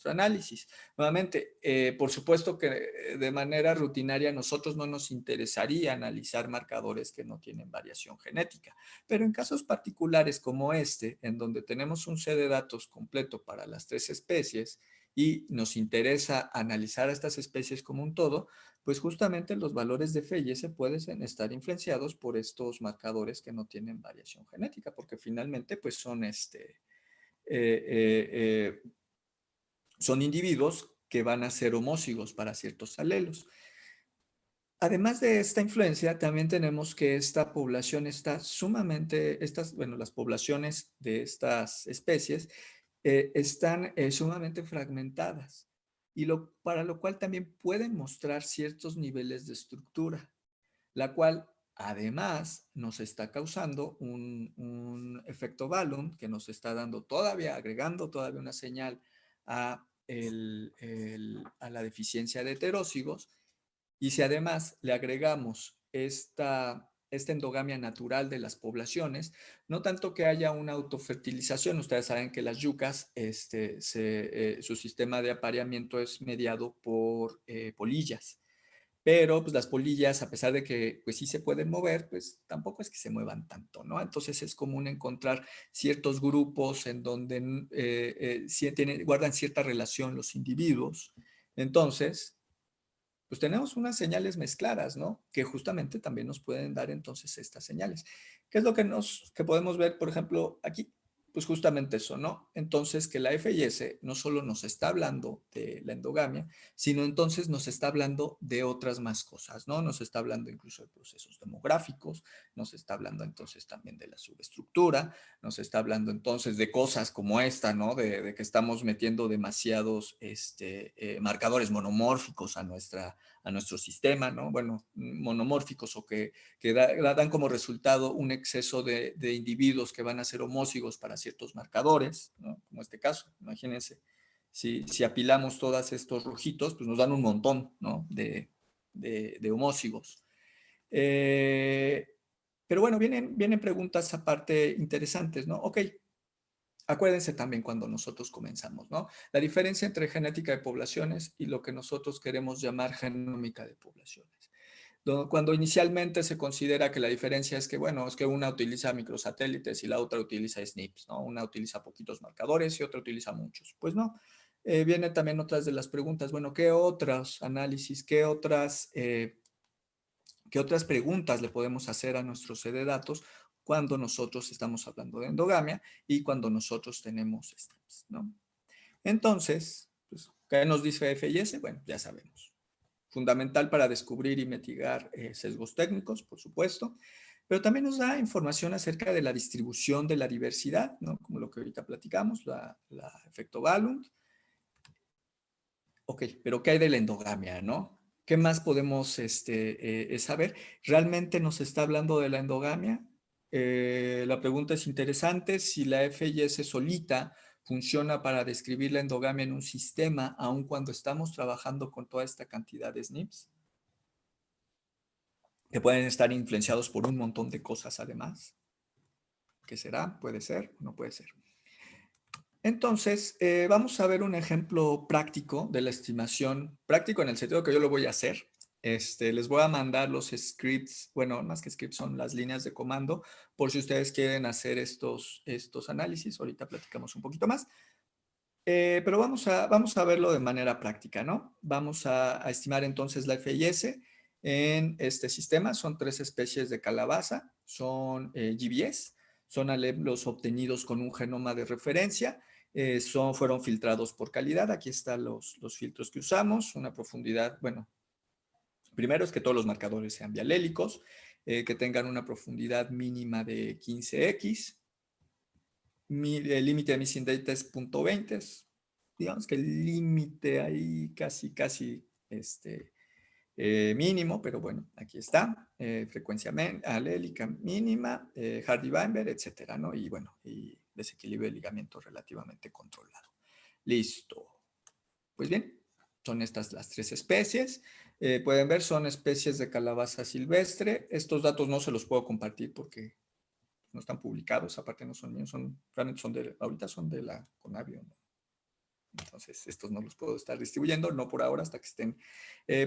análisis. Nuevamente, por supuesto que de manera rutinaria nosotros no nos interesaría analizar marcadores que no tienen variación genética, pero en casos particulares como este, en donde tenemos un set de datos completo para las 3 especies y nos interesa analizar a estas especies como un todo, pues justamente los valores de FIS pueden estar influenciados por estos marcadores que no tienen variación genética, porque finalmente pues son individuos que van a ser homózigos para ciertos alelos. Además de esta influencia, también tenemos que esta población está sumamente, las poblaciones de estas especies están sumamente fragmentadas, y para lo cual también pueden mostrar ciertos niveles de estructura, la cual además nos está causando un efecto balloon que nos está agregando todavía una señal a la deficiencia de heterózigos. Y si además le agregamos esta endogamia natural de las poblaciones, no tanto que haya una autofertilización, ustedes saben que las yucas, su sistema de apareamiento es mediado por polillas, pero pues las polillas, a pesar de que pues sí se pueden mover, pues tampoco es que se muevan tanto, ¿no? Entonces es común encontrar ciertos grupos en donde guardan cierta relación los individuos. Entonces, pues tenemos unas señales mezcladas, ¿no? Que justamente también nos pueden dar entonces estas señales. ¿Qué es lo que podemos ver, por ejemplo, aquí? Pues justamente eso, ¿no? Entonces que la FIS no solo nos está hablando de la endogamia, sino entonces nos está hablando de otras más cosas, ¿no? Nos está hablando incluso de procesos demográficos, nos está hablando entonces también de la subestructura, nos está hablando entonces de cosas como esta, ¿no? De que estamos metiendo demasiados marcadores monomórficos a nuestro sistema, ¿no? Bueno, monomórficos o que dan como resultado un exceso de individuos que van a ser homózigos para ciertos marcadores, ¿no? Como este caso, imagínense, si apilamos todos estos rojitos, pues nos dan un montón, ¿no? de homózigos. Pero bueno, vienen preguntas aparte interesantes, ¿no? Ok, acuérdense también cuando nosotros comenzamos, ¿no? La diferencia entre genética de poblaciones y lo que nosotros queremos llamar genómica de poblaciones. Cuando inicialmente se considera que la diferencia es que, bueno, es que una utiliza microsatélites y la otra utiliza SNPs, ¿no? Una utiliza poquitos marcadores y otra utiliza muchos. Pues no. Vienen también otras de las preguntas, bueno, ¿qué otros análisis, qué otras preguntas le podemos hacer a nuestro set de datos cuando nosotros estamos hablando de endogamia y cuando nosotros tenemos SNPs, ¿no? Entonces, pues, ¿Qué nos dice FIS? Bueno, ya sabemos. Fundamental para descubrir y mitigar sesgos técnicos, por supuesto, pero también nos da información acerca de la distribución de la diversidad, ¿no? Como lo que ahorita platicamos, la efecto Balund. Ok, pero ¿qué hay de la endogamia, no? ¿Qué más podemos saber? ¿Realmente nos está hablando de la endogamia? La pregunta es interesante. Si la FIS solita funciona para describir la endogamia en un sistema, aun cuando estamos trabajando con toda esta cantidad de SNPs, que pueden estar influenciados por un montón de cosas además. ¿Qué será? ¿Puede ser? No puede ser. Entonces, vamos a ver un ejemplo práctico de la estimación, práctico en el sentido que yo lo voy a hacer. Les voy a mandar los scripts, bueno, más que scripts son las líneas de comando, por si ustedes quieren hacer estos análisis. Ahorita platicamos un poquito más. Pero vamos a verlo de manera práctica, ¿no? Vamos a estimar entonces la FIS en este sistema. Son 3 especies de calabaza, son GBS, son alelos obtenidos con un genoma de referencia, fueron filtrados por calidad. Aquí están los filtros que usamos, una profundidad, bueno, primero es que todos los marcadores sean bialélicos, que tengan una profundidad mínima de 15x, el límite de missing data es 0.20, digamos que el límite ahí casi mínimo, pero bueno, aquí está, frecuencia alélica mínima, Hardy-Weinberg, etcétera, ¿no? Y bueno, y desequilibrio de ligamiento relativamente controlado. Listo. Pues bien, son estas las 3 especies. Pueden ver, son especies de calabaza silvestre. Estos datos no se los puedo compartir porque no están publicados, aparte no son míos, realmente ahorita son de la Conavio, ¿no? Entonces estos no los puedo estar distribuyendo, no por ahora, hasta que estén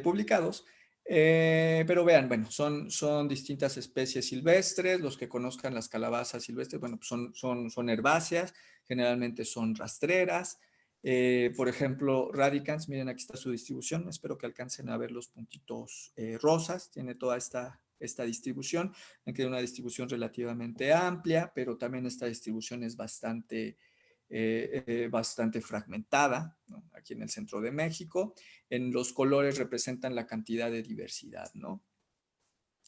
publicados. Pero vean, bueno, son distintas especies silvestres. Los que conozcan las calabazas silvestres, bueno, pues son herbáceas, generalmente son rastreras. Por ejemplo, radicans, miren, aquí está su distribución, espero que alcancen a ver los puntitos rosas, tiene toda esta distribución, aunque es una distribución relativamente amplia, pero también esta distribución es bastante fragmentada, ¿no? Aquí en el centro de México. En los colores representan la cantidad de diversidad, ¿no?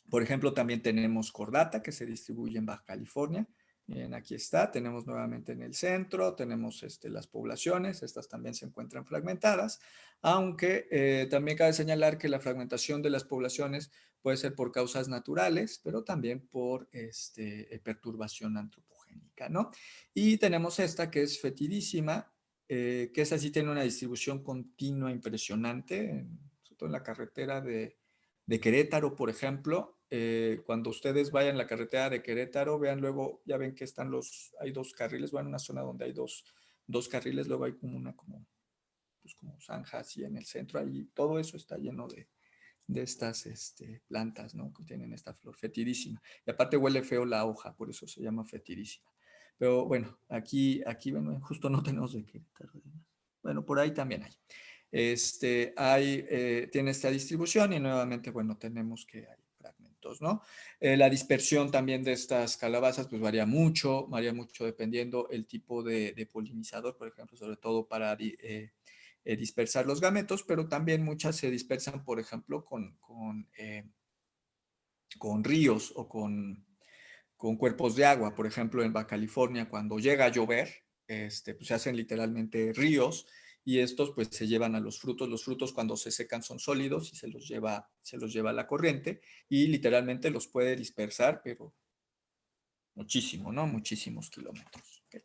Por ejemplo, también tenemos cordata, que se distribuye en Baja California. Bien, aquí está, tenemos nuevamente en el centro, tenemos las poblaciones, estas también se encuentran fragmentadas, aunque también cabe señalar que la fragmentación de las poblaciones puede ser por causas naturales, pero también por perturbación antropogénica, ¿no? Y tenemos esta que es fetidísima, que esa sí tiene una distribución continua impresionante, sobre todo en la carretera de Querétaro, por ejemplo. Cuando ustedes vayan a la carretera de Querétaro, vean luego, ya ven que hay 2 carriles, van a una zona donde hay dos carriles, luego hay como una como zanja así en el centro, ahí todo eso está lleno de estas plantas, ¿no? Que tienen esta flor fetidísima. Y aparte huele feo la hoja, por eso se llama fetidísima. Pero bueno, aquí bueno, justo no tenemos de Querétaro. Bueno, por ahí también hay. Tiene esta distribución y nuevamente, bueno, tenemos que hay fragmentos, ¿no? La dispersión también de estas calabazas pues varía mucho dependiendo el tipo de polinizador, por ejemplo, sobre todo para dispersar los gametos, pero también muchas se dispersan, por ejemplo, con ríos o con cuerpos de agua. Por ejemplo, en Baja California, cuando llega a llover, pues se hacen literalmente ríos y estos pues se llevan a los frutos. Los frutos cuando se secan son sólidos y se los lleva la corriente y literalmente los puede dispersar, pero muchísimo, ¿no? Muchísimos kilómetros. ¿Okay?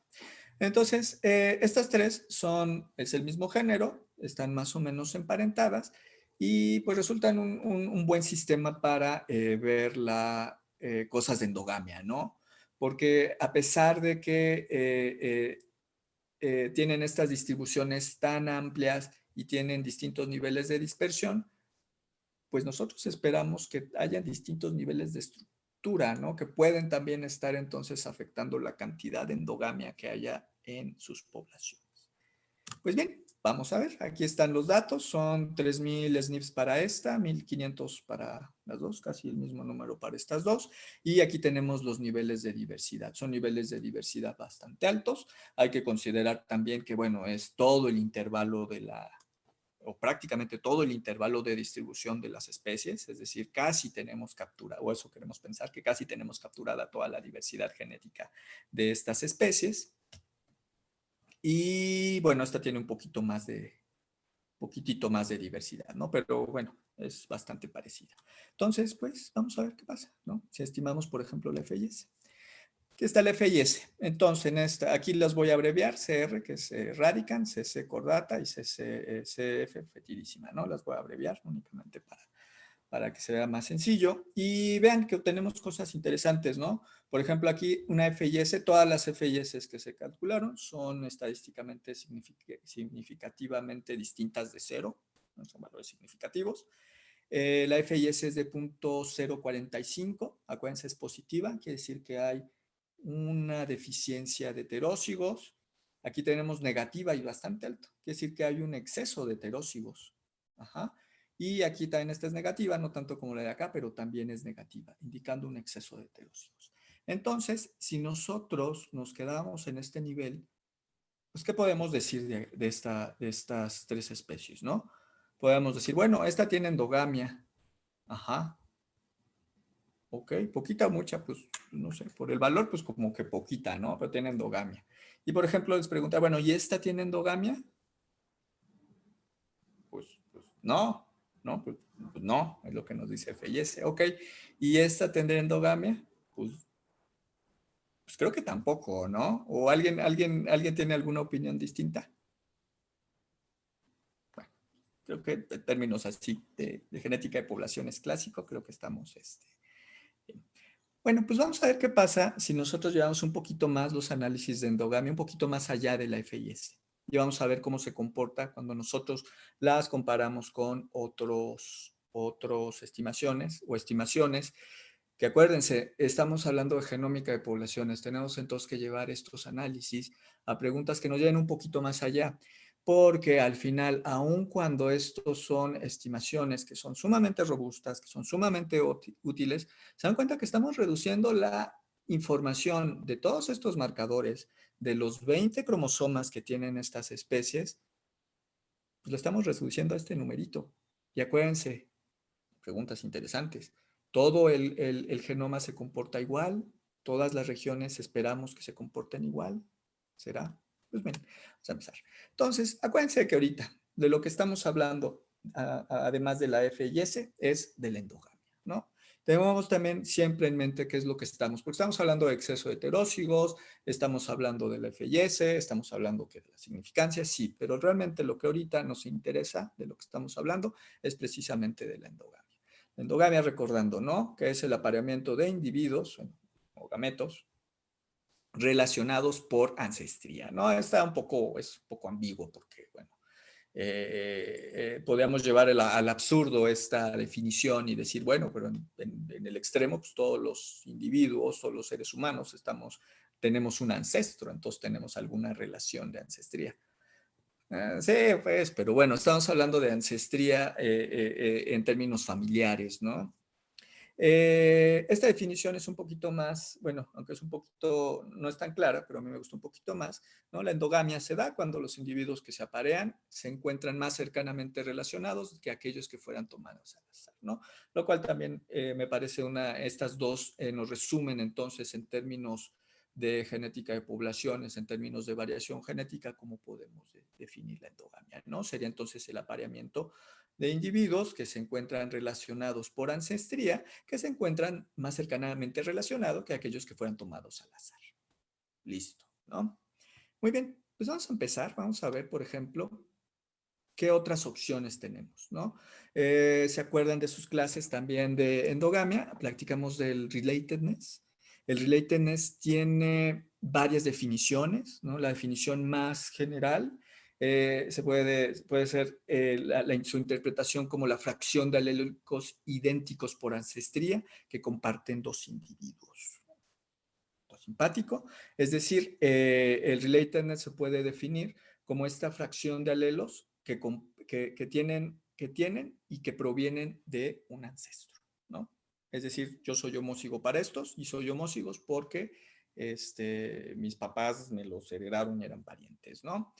Entonces, estas 3 es el mismo género, están más o menos emparentadas y pues resultan un buen sistema para ver cosas de endogamia, ¿no? Porque a pesar de que tienen estas distribuciones tan amplias y tienen distintos niveles de dispersión, pues nosotros esperamos que hayan distintos niveles de estructura, ¿no? Que pueden también estar entonces afectando la cantidad de endogamia que haya en sus poblaciones. Pues bien, vamos a ver, aquí están los datos, son 3,000 SNPs para esta, 1,500 para las dos, casi el mismo número para estas dos, y aquí tenemos los niveles de diversidad, son niveles de diversidad bastante altos. Hay que considerar también que, bueno, es todo el intervalo de o prácticamente todo el intervalo de distribución de las especies, es decir, casi tenemos captura, o eso queremos pensar, que casi tenemos capturada toda la diversidad genética de estas especies. Y bueno, esta tiene un poquitito más de diversidad, ¿no? Pero bueno, es bastante parecida. Entonces, pues, vamos a ver qué pasa, ¿no? Si estimamos, por ejemplo, la FIS. Aquí está la FIS. Entonces, aquí las voy a abreviar, CR, que es Radicand, CC Cordata y CF Fetidísima, ¿no? Las voy a abreviar únicamente para que se vea más sencillo. Y vean que obtenemos cosas interesantes, ¿no? Por ejemplo, aquí una FIS, todas las FIS que se calcularon son estadísticamente significativamente distintas de 0, no son valores significativos. La FIS es de 0.045, acuérdense, es positiva, quiere decir que hay una deficiencia de heterócigos. Aquí tenemos negativa y bastante alto, quiere decir que hay un exceso de heterócigos. Ajá. Y aquí también esta es negativa, no tanto como la de acá, pero también es negativa, indicando un exceso de heterócigos. Entonces, si nosotros nos quedamos en este nivel, pues, ¿qué podemos decir de estas tres especies, no? Podemos decir, bueno, esta tiene endogamia. Ajá. Ok, poquita o mucha, pues, no sé, por el valor, pues como que poquita, ¿no? Pero tiene endogamia. Y, por ejemplo, les pregunta, bueno, ¿y esta tiene endogamia? Pues no, ¿no? Pues no, es lo que nos dice FIS. Ok, ¿y esta tendrá endogamia? Pues creo que tampoco, ¿no? ¿O alguien tiene alguna opinión distinta? Bueno, creo que en términos así de genética de poblaciones clásico, creo que estamos bien. Bueno, pues vamos a ver qué pasa si nosotros llevamos un poquito más los análisis de endogamia, un poquito más allá de la FIS. Y vamos a ver cómo se comporta cuando nosotros las comparamos con otros estimaciones que acuérdense, estamos hablando de genómica de poblaciones. Tenemos entonces que llevar estos análisis a preguntas que nos lleven un poquito más allá, porque al final, aun cuando estos son estimaciones que son sumamente robustas, que son sumamente útiles, se dan cuenta que estamos reduciendo la información de todos estos marcadores, de los 20 cromosomas que tienen estas especies, pues lo estamos reduciendo a este numerito. Y acuérdense, preguntas interesantes. ¿Todo el genoma se comporta igual? ¿Todas las regiones esperamos que se comporten igual? ¿Será? Pues bien, vamos a empezar. Entonces, acuérdense que ahorita de lo que estamos hablando, además de la FIS, es de la endogamia, ¿no? Tenemos también siempre en mente qué es lo que estamos, porque estamos hablando de exceso de heterócigos, estamos hablando de la FIS, estamos hablando que de la significancia, sí, pero realmente lo que ahorita nos interesa de lo que estamos hablando es precisamente de la endogamia. La endogamia, recordando, ¿no? Que es el apareamiento de individuos o gametos relacionados por ancestría, ¿no? Es un poco ambiguo porque, bueno, podríamos llevar al absurdo esta definición y decir, bueno, pero en el extremo, pues todos los individuos o los seres humanos tenemos un ancestro, entonces tenemos alguna relación de ancestría. Sí, pues, pero bueno, estamos hablando de ancestría en términos familiares, ¿no? Esta definición es un poquito más, bueno, aunque es un poquito, no es tan clara, pero a mí me gusta un poquito más, ¿no? La endogamia se da cuando los individuos que se aparean se encuentran más cercanamente relacionados que aquellos que fueran tomados al azar, ¿no? Lo cual también me parece estas dos nos resumen entonces en términos de genética de poblaciones, en términos de variación genética, cómo podemos definir la endogamia, ¿no? Sería entonces el apareamiento de individuos que se encuentran relacionados por ancestría, que se encuentran más cercanamente relacionados que aquellos que fueran tomados al azar. Listo, ¿no? Muy bien, pues vamos a empezar. Vamos a ver, por ejemplo, qué otras opciones tenemos, ¿no? ¿Se acuerdan de sus clases también de endogamia? Platicamos del relatedness. El relatedness tiene varias definiciones, ¿no? La definición más general puede ser su interpretación como la fracción de alelos idénticos por ancestría que comparten dos individuos. Simpático, es decir, el relatedness se puede definir como esta fracción de alelos que tienen y que provienen de un ancestro, ¿no? Es decir, yo soy homózigo para estos y soy homózigos porque mis papás me los heredaron y eran parientes, ¿no?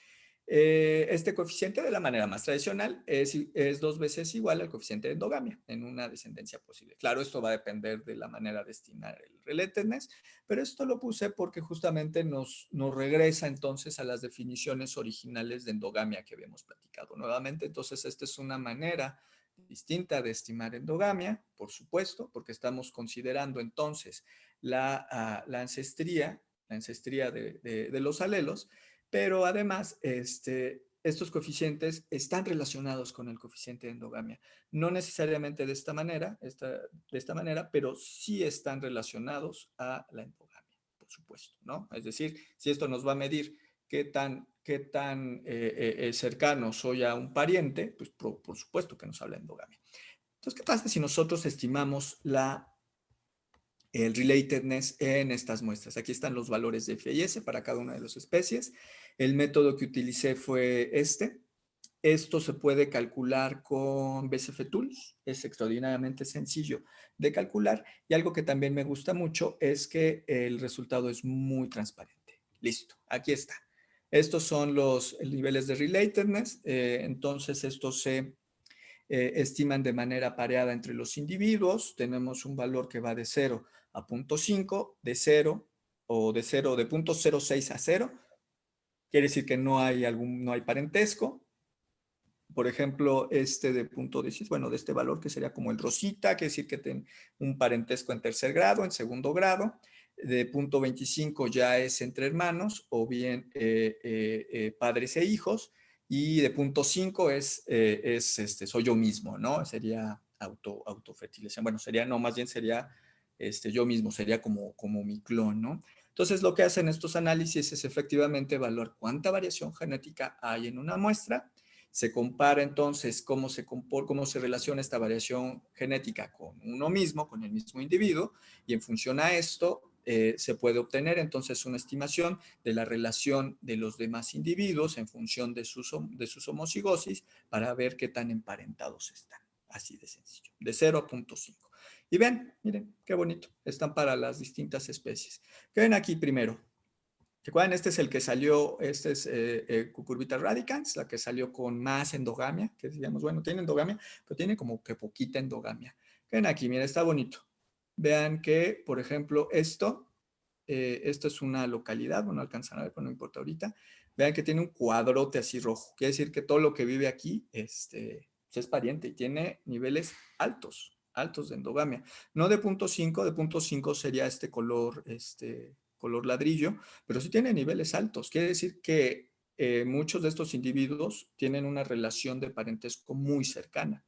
Este coeficiente, de la manera más tradicional, es 2 veces igual al coeficiente de endogamia en una descendencia posible. Claro, esto va a depender de la manera de estimar el relatedness, pero esto lo puse porque justamente nos regresa entonces a las definiciones originales de endogamia que habíamos platicado nuevamente. Entonces, esta es una manera distinta de estimar endogamia, por supuesto, porque estamos considerando entonces la ancestría de los alelos, pero además estos coeficientes están relacionados con el coeficiente de endogamia. No necesariamente de esta manera, pero sí están relacionados a la endogamia, por supuesto, ¿no? Es decir, si esto nos va a medir qué tan cercano soy a un pariente, pues por supuesto que nos habla de endogamia. Entonces, ¿qué pasa si nosotros estimamos el relatedness en estas muestras? Aquí están los valores de F y S para cada una de las especies. El método que utilicé fue este. Esto se puede calcular con BCF Tools. Es extraordinariamente sencillo de calcular. Y algo que también me gusta mucho es que el resultado es muy transparente. Listo, aquí está. Estos son los niveles de relatedness. Entonces, estos se estiman de manera pareada entre los individuos. Tenemos un valor que va de 0 a 0.5, de 0 o de 0.06 a 0. Quiere decir que no hay parentesco. Por ejemplo, este de 0.16, bueno, de este valor que sería como el rosita, quiere decir que tiene un parentesco en tercer grado, en segundo grado. De 0.25 ya es entre hermanos o bien padres e hijos. Y de 0.5 soy yo mismo, ¿no? Sería autofertilización. Bueno, más bien sería yo mismo, sería como mi clon, ¿no? Entonces, lo que hacen estos análisis es efectivamente evaluar cuánta variación genética hay en una muestra. Se compara entonces cómo se relaciona esta variación genética con uno mismo, con el mismo individuo, y en función a esto se puede obtener entonces una estimación de la relación de los demás individuos en función de sus homocigosis para ver qué tan emparentados están. Así de sencillo, de 0 a 0.5. Y ven, miren, qué bonito, están para las distintas especies. ¿Qué ven aquí primero? ¿Recuerdan? Este es el que salió, este es Cucurbita radicans, la que salió con más endogamia, que digamos, bueno, tiene endogamia, pero tiene como que poquita endogamia. Ven aquí, mira, está bonito. Vean que, por ejemplo, esto es una localidad, bueno, alcanzan a ver, pero no importa ahorita. Vean que tiene un cuadrote así rojo, quiere decir que todo lo que vive aquí pues es pariente y tiene niveles altos de endogamia. No de 0.5, de 0.5 sería este color ladrillo, pero sí tiene niveles altos. Quiere decir que muchos de estos individuos tienen una relación de parentesco muy cercana.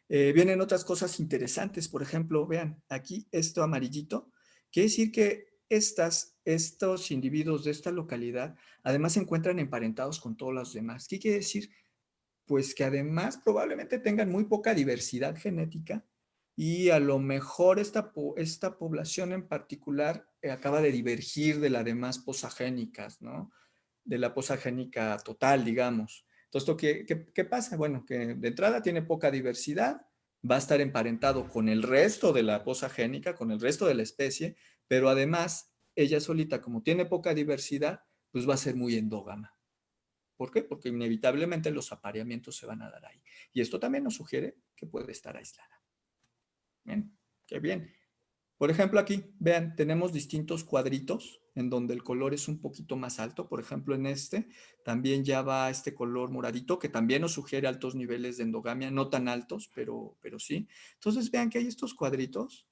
Vienen otras cosas interesantes, por ejemplo, vean, aquí esto amarillito, quiere decir que estos individuos de esta localidad además se encuentran emparentados con todos los demás. ¿Qué quiere decir? Pues que además probablemente tengan muy poca diversidad genética y a lo mejor esta población en particular acaba de divergir de las demás posagénicas, ¿no? De la posagénica total, digamos. Entonces, ¿qué pasa? Bueno, que de entrada tiene poca diversidad, va a estar emparentado con el resto de la posagénica, con el resto de la especie, pero además, ella solita, como tiene poca diversidad, pues va a ser muy endógama. ¿Por qué? Porque inevitablemente los apareamientos se van a dar ahí. Y esto también nos sugiere que puede estar aislada. Bien, qué bien. Por ejemplo, aquí, vean, tenemos distintos cuadritos en donde el color es un poquito más alto. Por ejemplo, en este también ya va este color moradito que también nos sugiere altos niveles de endogamia, no tan altos, pero sí. Entonces, vean que hay estos cuadritos,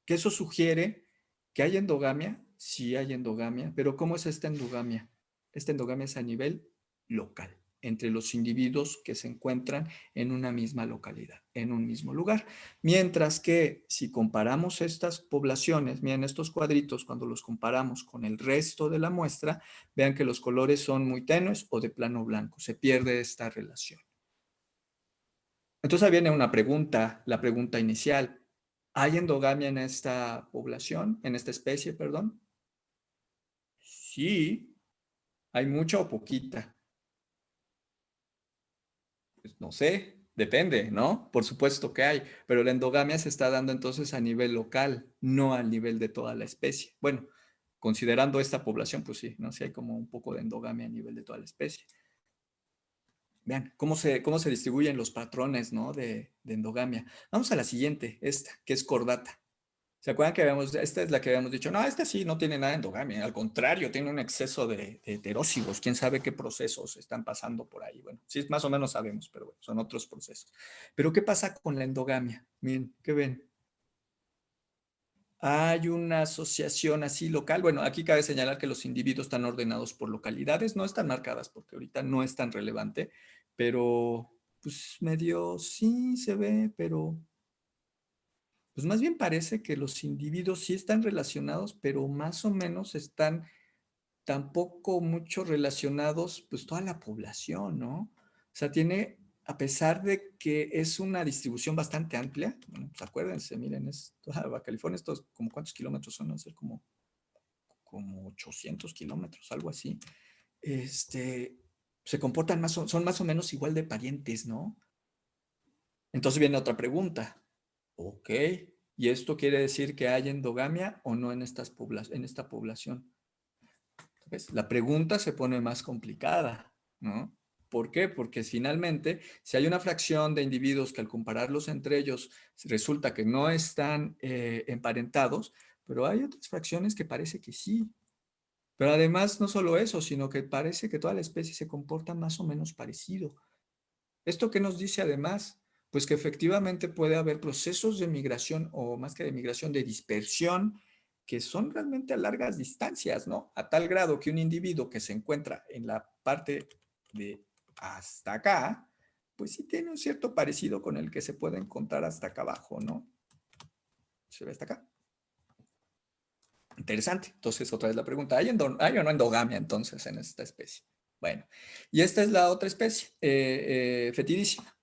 que eso sugiere que hay endogamia. Sí hay endogamia, pero ¿cómo es esta endogamia? Esta endogamia es a nivel local, entre los individuos que se encuentran en una misma localidad, en un mismo lugar. Mientras que si comparamos estas poblaciones, miren estos cuadritos, cuando los comparamos con el resto de la muestra, vean que los colores son muy tenues o de plano blanco, se pierde esta relación. Entonces ahí viene una pregunta, la pregunta inicial. ¿Hay endogamia en esta población, en esta especie, perdón? Sí, hay mucha o poquita. Pues no sé, depende, ¿no? Por supuesto que hay, pero la endogamia se está dando entonces a nivel local, no al nivel de toda la especie. Bueno, considerando esta población, pues sí, ¿no? Sí hay como un poco de endogamia a nivel de toda la especie. Vean cómo se distribuyen los patrones, ¿no? de endogamia. Vamos a la siguiente, esta, que es cordata. ¿Se acuerdan que esta es la que habíamos dicho? No, esta sí no tiene nada de endogamia, al contrario, tiene un exceso de heterócigos. ¿Quién sabe qué procesos están pasando por ahí? Bueno, sí, más o menos sabemos, pero bueno, son otros procesos. Pero ¿qué pasa con la endogamia? Miren, ¿qué ven? Hay una asociación así local. Bueno, aquí cabe señalar que los individuos están ordenados por localidades, no están marcadas porque ahorita no es tan relevante, pero pues medio sí se ve, pero pues más bien parece que los individuos sí están relacionados, pero más o menos están tampoco mucho relacionados, pues toda la población, ¿no? O sea, tiene, a pesar de que es una distribución bastante amplia, bueno, pues acuérdense, miren, es toda Baja California, estos, como ¿cuántos kilómetros son? Va a ser como 800 kilómetros, algo así. Se comportan más, son más o menos igual de parientes, ¿no? Entonces viene otra pregunta. Ok, ¿y esto quiere decir que hay endogamia o no en esta población? ¿Ves? La pregunta se pone más complicada, ¿no? ¿Por qué? Porque finalmente, si hay una fracción de individuos que al compararlos entre ellos resulta que no están emparentados, pero hay otras fracciones que parece que sí. Pero además, no solo eso, sino que parece que toda la especie se comporta más o menos parecido. ¿Esto qué nos dice además? Pues que efectivamente puede haber procesos de migración o más que de migración, de dispersión, que son realmente a largas distancias, ¿no? A tal grado que un individuo que se encuentra en la parte de hasta acá, pues sí tiene un cierto parecido con el que se puede encontrar hasta acá abajo, ¿no? ¿Se ve hasta acá? Interesante. Entonces, otra vez la pregunta, ¿hay o no endogamia entonces en esta especie? Bueno, y esta es la otra especie, fetidísima.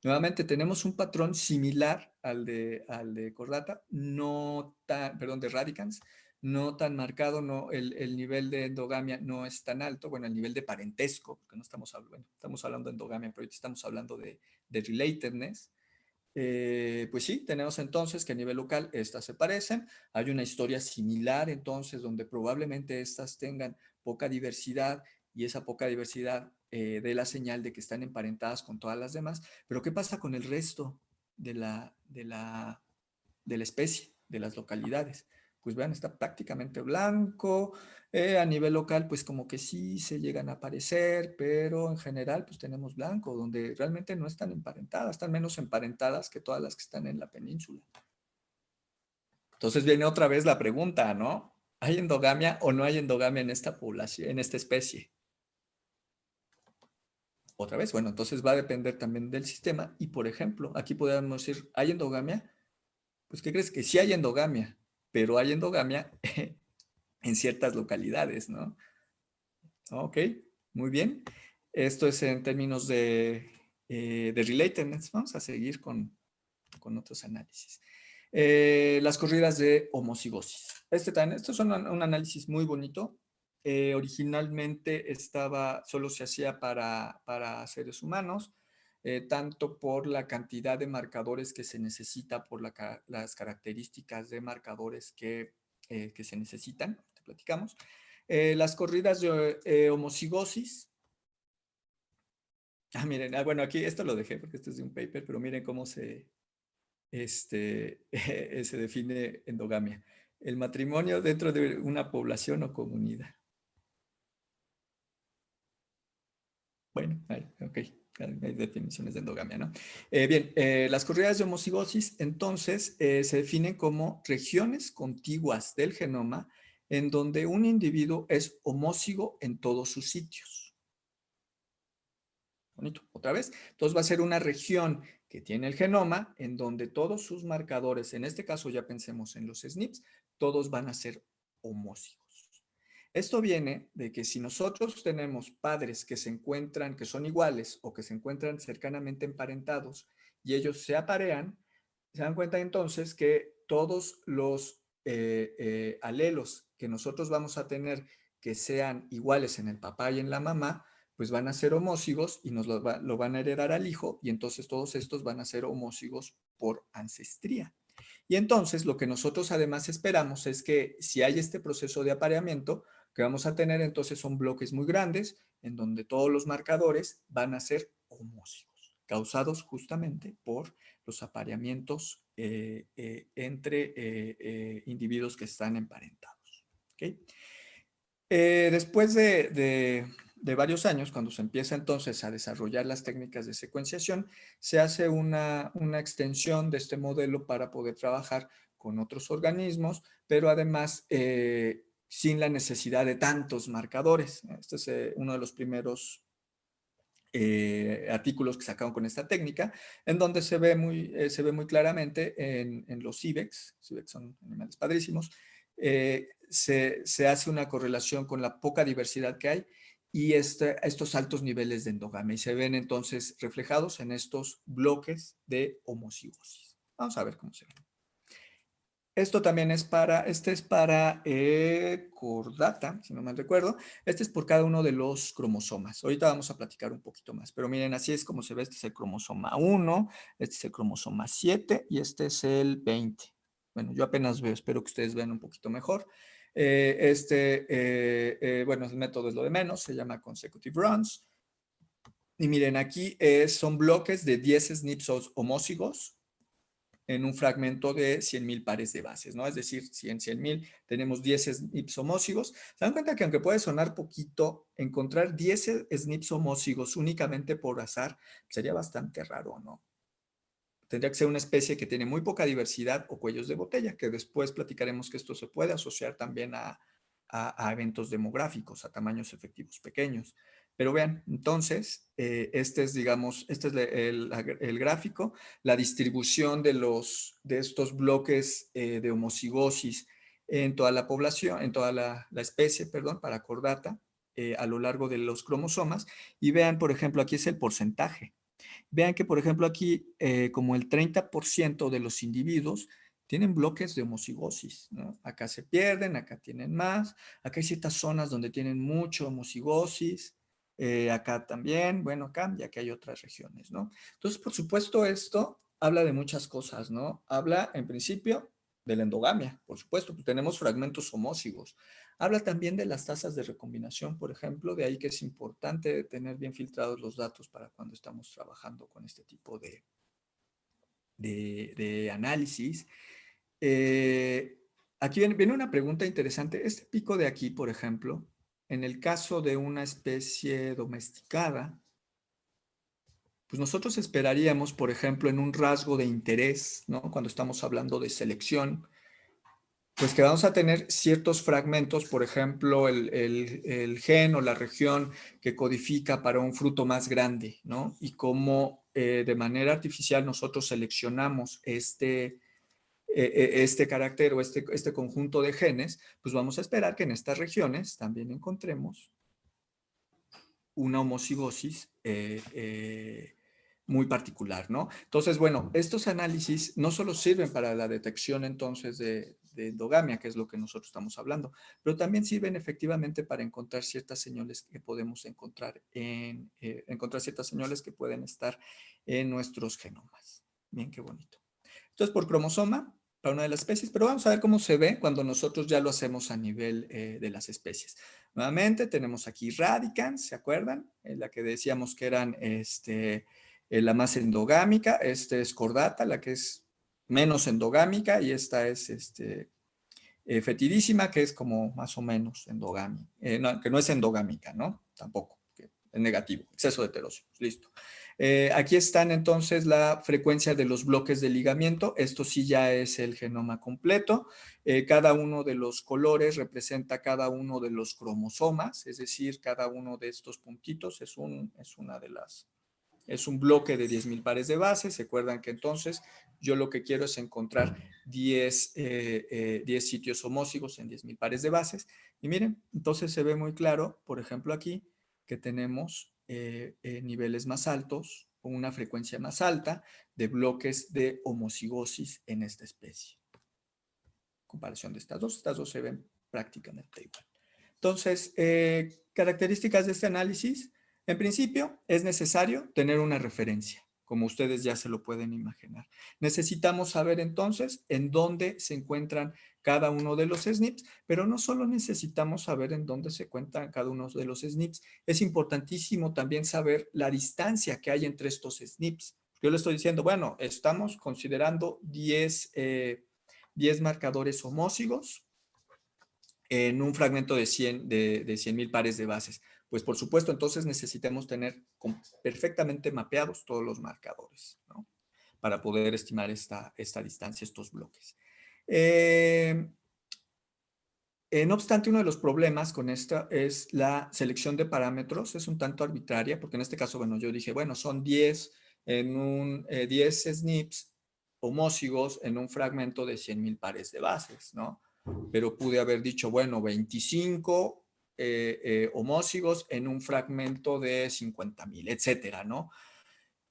Nuevamente tenemos un patrón similar al de cordata, de radicans, no tan marcado, no, el nivel de endogamia no es tan alto, bueno, el nivel de parentesco, porque no estamos hablando, bueno, estamos hablando de endogamia, pero ahorita estamos hablando de relatedness. Pues sí, tenemos entonces que a nivel local estas se parecen, hay una historia similar entonces donde probablemente estas tengan poca diversidad y esa poca diversidad dé la señal de que están emparentadas con todas las demás, pero ¿qué pasa con el resto de la especie, de las localidades? Pues vean, está prácticamente blanco, a nivel local pues como que sí se llegan a aparecer, pero en general pues tenemos blanco, donde realmente no están emparentadas, están menos emparentadas que todas las que están en la península. Entonces viene otra vez la pregunta, ¿no? ¿Hay endogamia o no hay endogamia en esta población, en esta especie? Otra vez, bueno, entonces va a depender también del sistema y por ejemplo, aquí podemos decir, ¿hay endogamia? Pues ¿qué crees? Que sí hay endogamia, pero hay endogamia en ciertas localidades, ¿no? Ok, muy bien. Esto es en términos de relatedness. Vamos a seguir con otros análisis. Las corridas de homocigosis. Esto es un análisis muy bonito. Originalmente solo se hacía para seres humanos, tanto por la cantidad de marcadores que se necesita, por las características de marcadores que se necesitan, te platicamos. Las corridas de homocigosis. Miren, bueno, aquí esto lo dejé porque esto es de un paper, pero miren cómo se define endogamia. El matrimonio dentro de una población o comunidad. Bueno, ok, hay definiciones de endogamia, ¿no? Bien, las corridas de homocigosis entonces se definen como regiones contiguas del genoma en donde un individuo es homózigo en todos sus sitios. Bonito, otra vez. Entonces va a ser una región que tiene el genoma en donde todos sus marcadores, en este caso ya pensemos en los SNPs, todos van a ser homózigos. Esto viene de que si nosotros tenemos padres que se encuentran, que son iguales o que se encuentran cercanamente emparentados y ellos se aparean, se dan cuenta entonces que todos los alelos que nosotros vamos a tener que sean iguales en el papá y en la mamá, pues van a ser homózigos y nos lo van a heredar al hijo y entonces todos estos van a ser homózigos por ancestría. Y entonces lo que nosotros además esperamos es que si hay este proceso de apareamiento, que vamos a tener entonces son bloques muy grandes en donde todos los marcadores van a ser homózigos, causados justamente por los apareamientos entre individuos que están emparentados. ¿Okay? Después de varios años, cuando se empieza entonces a desarrollar las técnicas de secuenciación, se hace una extensión de este modelo para poder trabajar con otros organismos, pero además sin la necesidad de tantos marcadores. Este es uno de los primeros artículos que sacaron con esta técnica, en donde se ve muy claramente en los IBEX son animales padrísimos, se hace una correlación con la poca diversidad que hay y estos altos niveles de endogamia, y se ven entonces reflejados en estos bloques de homocigosis. Vamos a ver cómo se ve. Esto también es para Chordata, si no mal recuerdo. Este es por cada uno de los cromosomas. Ahorita vamos a platicar un poquito más, pero miren, así es como se ve. Este es el cromosoma 1, este es el cromosoma 7 y este es el 20. Bueno, yo apenas veo, espero que ustedes vean un poquito mejor. Bueno, el método es lo de menos, se llama consecutive runs. Y miren, aquí son bloques de 10 SNPs homózigos en un fragmento de 100.000 pares de bases, ¿no? Es decir, si en 100.000 tenemos 10 SNPs homózigos, se dan cuenta que aunque puede sonar poquito, encontrar 10 SNPs homózigos únicamente por azar sería bastante raro, ¿no? Tendría que ser una especie que tiene muy poca diversidad o cuellos de botella, que después platicaremos que esto se puede asociar también a eventos demográficos, a tamaños efectivos pequeños. Pero vean, entonces, este es el gráfico, la distribución de estos bloques de homocigosis en toda la población, en toda la especie, perdón, para Chordata, a lo largo de los cromosomas. Y vean, por ejemplo, aquí es el porcentaje. Vean que, por ejemplo, aquí como el 30% de los individuos tienen bloques de homocigosis, ¿no? Acá se pierden, acá tienen más, acá hay ciertas zonas donde tienen mucho homocigosis, acá también, bueno, acá, ya que hay otras regiones, ¿no? Entonces, por supuesto, esto habla de muchas cosas, ¿no? Habla, en principio, de la endogamia, por supuesto, pues tenemos fragmentos homózigos. Habla también de las tasas de recombinación, por ejemplo, de ahí que es importante tener bien filtrados los datos para cuando estamos trabajando con este tipo de análisis. Aquí viene una pregunta interesante. Este pico de aquí, por ejemplo, en el caso de una especie domesticada, pues nosotros esperaríamos, por ejemplo, en un rasgo de interés, ¿no? Cuando estamos hablando de selección, pues que vamos a tener ciertos fragmentos, por ejemplo, el gen o la región que codifica para un fruto más grande, ¿no? Y cómo de manera artificial nosotros seleccionamos este carácter o este conjunto de genes, pues vamos a esperar que en estas regiones también encontremos una homocigosis muy particular, ¿no? Entonces, bueno, estos análisis no solo sirven para la detección entonces de endogamia, que es lo que nosotros estamos hablando, pero también sirven efectivamente para encontrar ciertas señales que podemos encontrar ciertas señales que pueden estar en nuestros genomas. Bien, qué bonito. Entonces, por cromosoma, para una de las especies, pero vamos a ver cómo se ve cuando nosotros ya lo hacemos a nivel de las especies. Nuevamente tenemos aquí radicans, ¿se acuerdan? La que decíamos que eran la más endogámica, este es Chordata, la que es menos endogámica, y esta es fetidísima, que es como más o menos endogámica, que no es endogámica, ¿no? Tampoco, que es negativo, exceso de heterocitos, listo. Aquí están entonces la frecuencia de los bloques de ligamiento. Esto sí ya es el genoma completo. Cada uno de los colores representa cada uno de los cromosomas, es decir, cada uno de estos puntitos es un bloque de 10.000 pares de bases. Se acuerdan que entonces yo lo que quiero es encontrar 10 sitios homózigos en 10.000 pares de bases. Y miren, entonces se ve muy claro, por ejemplo aquí, que tenemos niveles más altos o una frecuencia más alta de bloques de homocigosis en esta especie. En comparación de estas dos se ven prácticamente igual. Entonces, características de este análisis. En principio, es necesario tener una referencia. como ustedes ya se lo pueden imaginar. Necesitamos saber entonces en dónde se encuentran cada uno de los SNPs, pero no solo necesitamos saber en dónde se encuentran cada uno de los SNPs, es importantísimo también saber la distancia que hay entre estos SNPs. Yo le estoy diciendo, bueno, estamos considerando 10 marcadores homózigos en un fragmento de 100.000 pares de bases. Pues por supuesto, entonces necesitamos tener perfectamente mapeados todos los marcadores, ¿no? Para poder estimar esta distancia, estos bloques. No obstante, uno de los problemas con esta es la selección de parámetros. Es un tanto arbitraria, porque en este caso, bueno, yo dije, bueno, son 10 SNPs homózigos en un fragmento de 100.000 pares de bases, ¿no? Pero pude haber dicho, bueno, 25 homózigos en un fragmento de 50.000, etcétera, ¿no?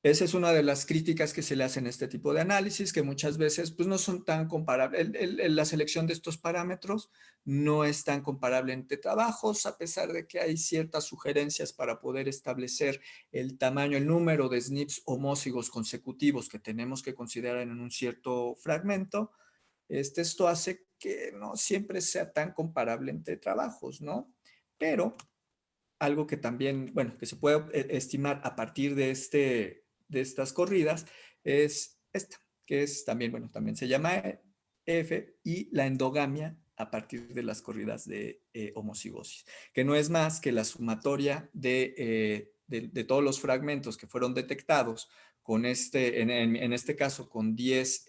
Esa es una de las críticas que se le hacen a este tipo de análisis, que muchas veces pues, no son tan comparables. La selección de estos parámetros no es tan comparable entre trabajos, a pesar de que hay ciertas sugerencias para poder establecer el tamaño, el número de SNPs homózigos consecutivos que tenemos que considerar en un cierto fragmento. Esto hace que no siempre sea tan comparable entre trabajos, ¿no? Pero algo que también, bueno, que se puede estimar a partir de estas corridas es esta, que es también, bueno, también se llama F, y la endogamia a partir de las corridas de homocigosis, que no es más que la sumatoria de todos los fragmentos que fueron detectados con en este caso con 10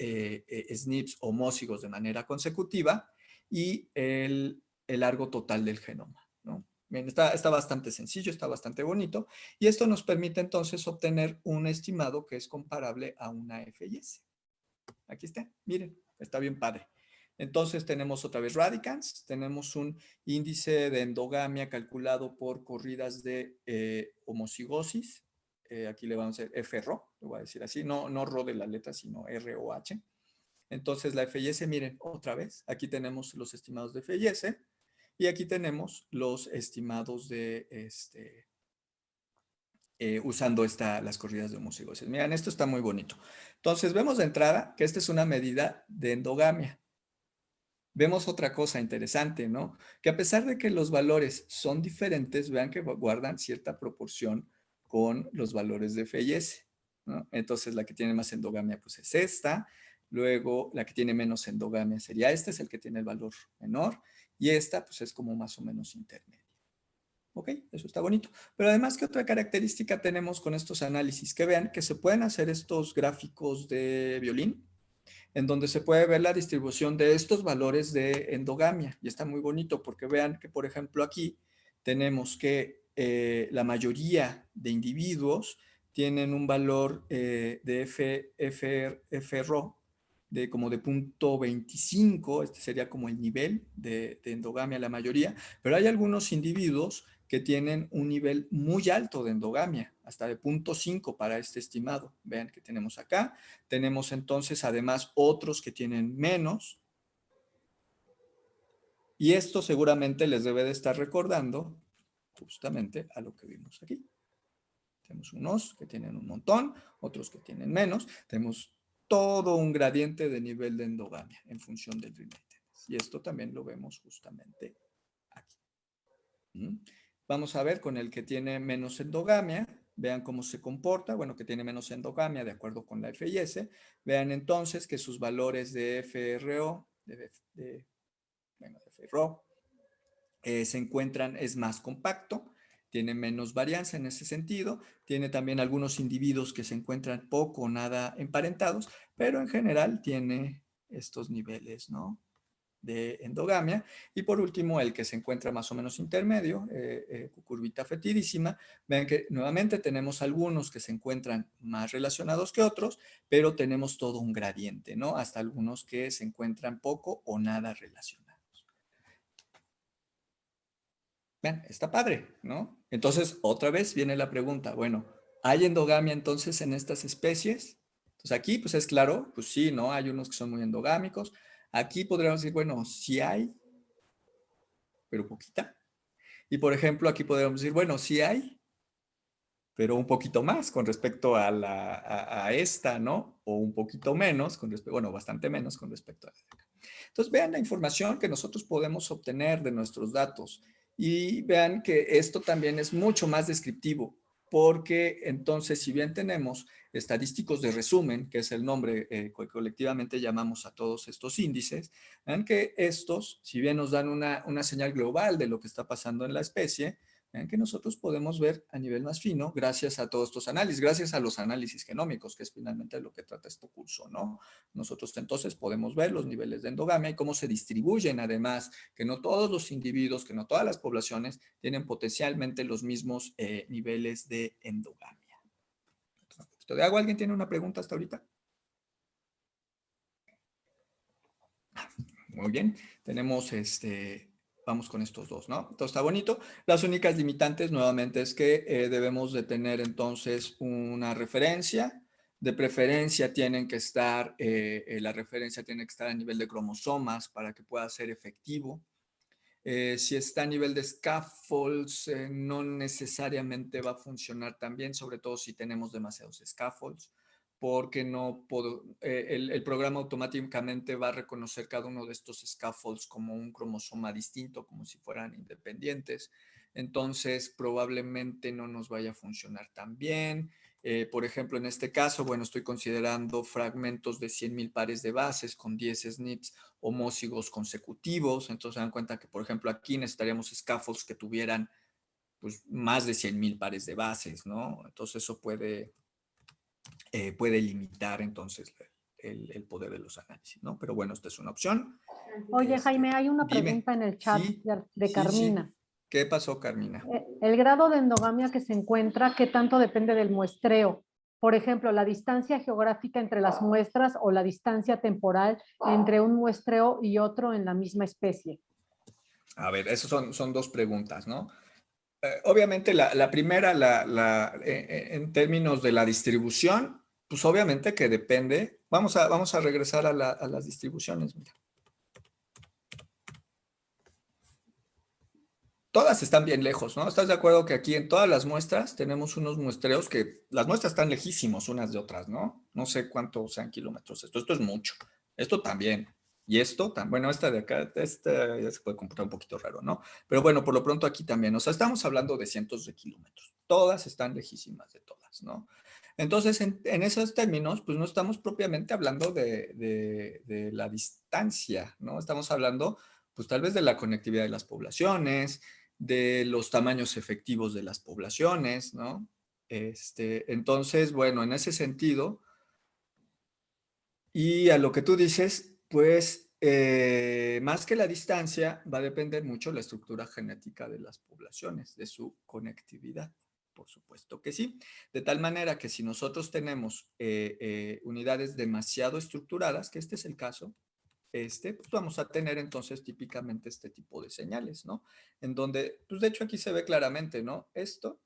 SNPs homózigos de manera consecutiva y el largo total del genoma, ¿no? Bien, está bastante sencillo, está bastante bonito, y esto nos permite entonces obtener un estimado que es comparable a una FIS. Aquí está, miren, está bien padre. Entonces tenemos otra vez radicans, tenemos un índice de endogamia calculado por corridas de homocigosis. Aquí le vamos a hacer FRO, le voy a decir así, no RO de la letra, sino ROH. Entonces la FIS, miren, otra vez, aquí tenemos los estimados de FIS. Y aquí tenemos los estimados de usando las corridas de homocigosis. Miren, esto está muy bonito. Entonces, vemos de entrada que esta es una medida de endogamia. Vemos otra cosa interesante, ¿no? Que a pesar de que los valores son diferentes, vean que guardan cierta proporción con los valores de FIS, ¿no? Entonces, la que tiene más endogamia, pues es esta. Luego, la que tiene menos endogamia sería esta, es el que tiene el valor menor. Y esta, pues es como más o menos intermedia. ¿Ok? Eso está bonito. Pero además, ¿qué otra característica tenemos con estos análisis? Que vean que se pueden hacer estos gráficos de violín, en donde se puede ver la distribución de estos valores de endogamia. Y está muy bonito porque vean que, por ejemplo, aquí tenemos que la mayoría de individuos tienen un valor de FRO como de 0.25, este sería como el nivel de endogamia la mayoría, pero hay algunos individuos que tienen un nivel muy alto de endogamia, hasta de 0.5 para este estimado. Vean que tenemos acá. Tenemos entonces además otros que tienen menos. Y esto seguramente les debe de estar recordando justamente a lo que vimos aquí. Tenemos unos que tienen un montón, otros que tienen menos. Tenemos todo un gradiente de nivel de endogamia en función del relatedness. Y esto también lo vemos justamente aquí. Vamos a ver con el que tiene menos endogamia. Vean cómo se comporta. Bueno, que tiene menos endogamia de acuerdo con la FIS. Vean entonces que sus valores de FRO, FRO se encuentran, es más compacto. Tiene menos varianza en ese sentido, tiene también algunos individuos que se encuentran poco o nada emparentados, pero en general tiene estos niveles, ¿no?, de endogamia. Y por último, el que se encuentra más o menos intermedio, cucurbita fetidísima. Vean que nuevamente tenemos algunos que se encuentran más relacionados que otros, pero tenemos todo un gradiente, ¿no?, hasta algunos que se encuentran poco o nada relacionados. Vean, está padre, ¿no? Entonces, otra vez viene la pregunta, bueno, ¿hay endogamia entonces en estas especies? Entonces aquí, pues es claro, pues sí, ¿no? Hay unos que son muy endogámicos. Aquí podríamos decir, bueno, sí hay, pero poquita. Y por ejemplo, aquí podríamos decir, bueno, sí hay, pero un poquito más con respecto a esta, ¿no? O un poquito menos, bueno, bastante menos con respecto a esta. Entonces, vean la información que nosotros podemos obtener de nuestros datos y vean que esto también es mucho más descriptivo, porque entonces, si bien tenemos estadísticos de resumen, que es el nombre que colectivamente llamamos a todos estos índices, vean que estos, si bien nos dan una señal global de lo que está pasando en la especie, vean que nosotros podemos ver a nivel más fino gracias a todos estos análisis, gracias a los análisis genómicos, que es finalmente lo que trata este curso, ¿no? Nosotros entonces podemos ver los niveles de endogamia y cómo se distribuyen, además, que no todos los individuos, que no todas las poblaciones tienen potencialmente los mismos niveles de endogamia. ¿De agua alguien tiene una pregunta hasta ahorita? Muy bien, tenemos vamos con estos dos, ¿no? Entonces está bonito. Las únicas limitantes nuevamente es que debemos de tener entonces una referencia. De preferencia tienen que estar, la referencia tiene que estar a nivel de cromosomas para que pueda ser efectivo. Si está a nivel de scaffolds, no necesariamente va a funcionar tan bien, sobre todo si tenemos demasiados scaffolds, porque el programa automáticamente va a reconocer cada uno de estos scaffolds como un cromosoma distinto, como si fueran independientes. Entonces, probablemente no nos vaya a funcionar tan bien. Por ejemplo, en este caso, bueno, estoy considerando fragmentos de 100,000 pares de bases con 10 SNPs homózigos consecutivos. Entonces, se dan cuenta que, por ejemplo, aquí necesitaríamos scaffolds que tuvieran pues, más de 100,000 pares de bases, ¿no? Entonces, eso puede limitar entonces el poder de los análisis, ¿no? Pero bueno, esta es una opción. Oye, Jaime, hay una pregunta en el chat de Carmina. Sí. ¿Qué pasó, Carmina? El grado de endogamia que se encuentra, ¿qué tanto depende del muestreo? Por ejemplo, la distancia geográfica entre las muestras o la distancia temporal entre un muestreo y otro en la misma especie. A ver, esas son dos preguntas, ¿no? Obviamente la primera, en términos de la distribución, pues obviamente que depende. Vamos a regresar a las distribuciones. Mira. Todas están bien lejos, ¿no? ¿Estás de acuerdo que aquí en todas las muestras tenemos unos muestreos que las muestras están lejísimos unas de otras, ¿no? No sé cuántos sean kilómetros. Esto es mucho. Esto también. Y esto, bueno, esta de acá, esta ya se puede computar un poquito raro, ¿no? Pero bueno, por lo pronto aquí también. O sea, estamos hablando de cientos de kilómetros. Todas están lejísimas de todas, ¿no? Entonces, en esos términos, pues no estamos propiamente hablando de la distancia, ¿no? Estamos hablando, pues tal vez de la conectividad de las poblaciones, de los tamaños efectivos de las poblaciones, ¿no? Entonces, bueno, en ese sentido, y a lo que tú dices, pues más que la distancia, va a depender mucho la estructura genética de las poblaciones, de su conectividad. Por supuesto que sí. De tal manera que si nosotros tenemos unidades demasiado estructuradas, que este es el caso, pues vamos a tener entonces típicamente este tipo de señales, ¿no? En donde, pues de hecho aquí se ve claramente, ¿no? Esto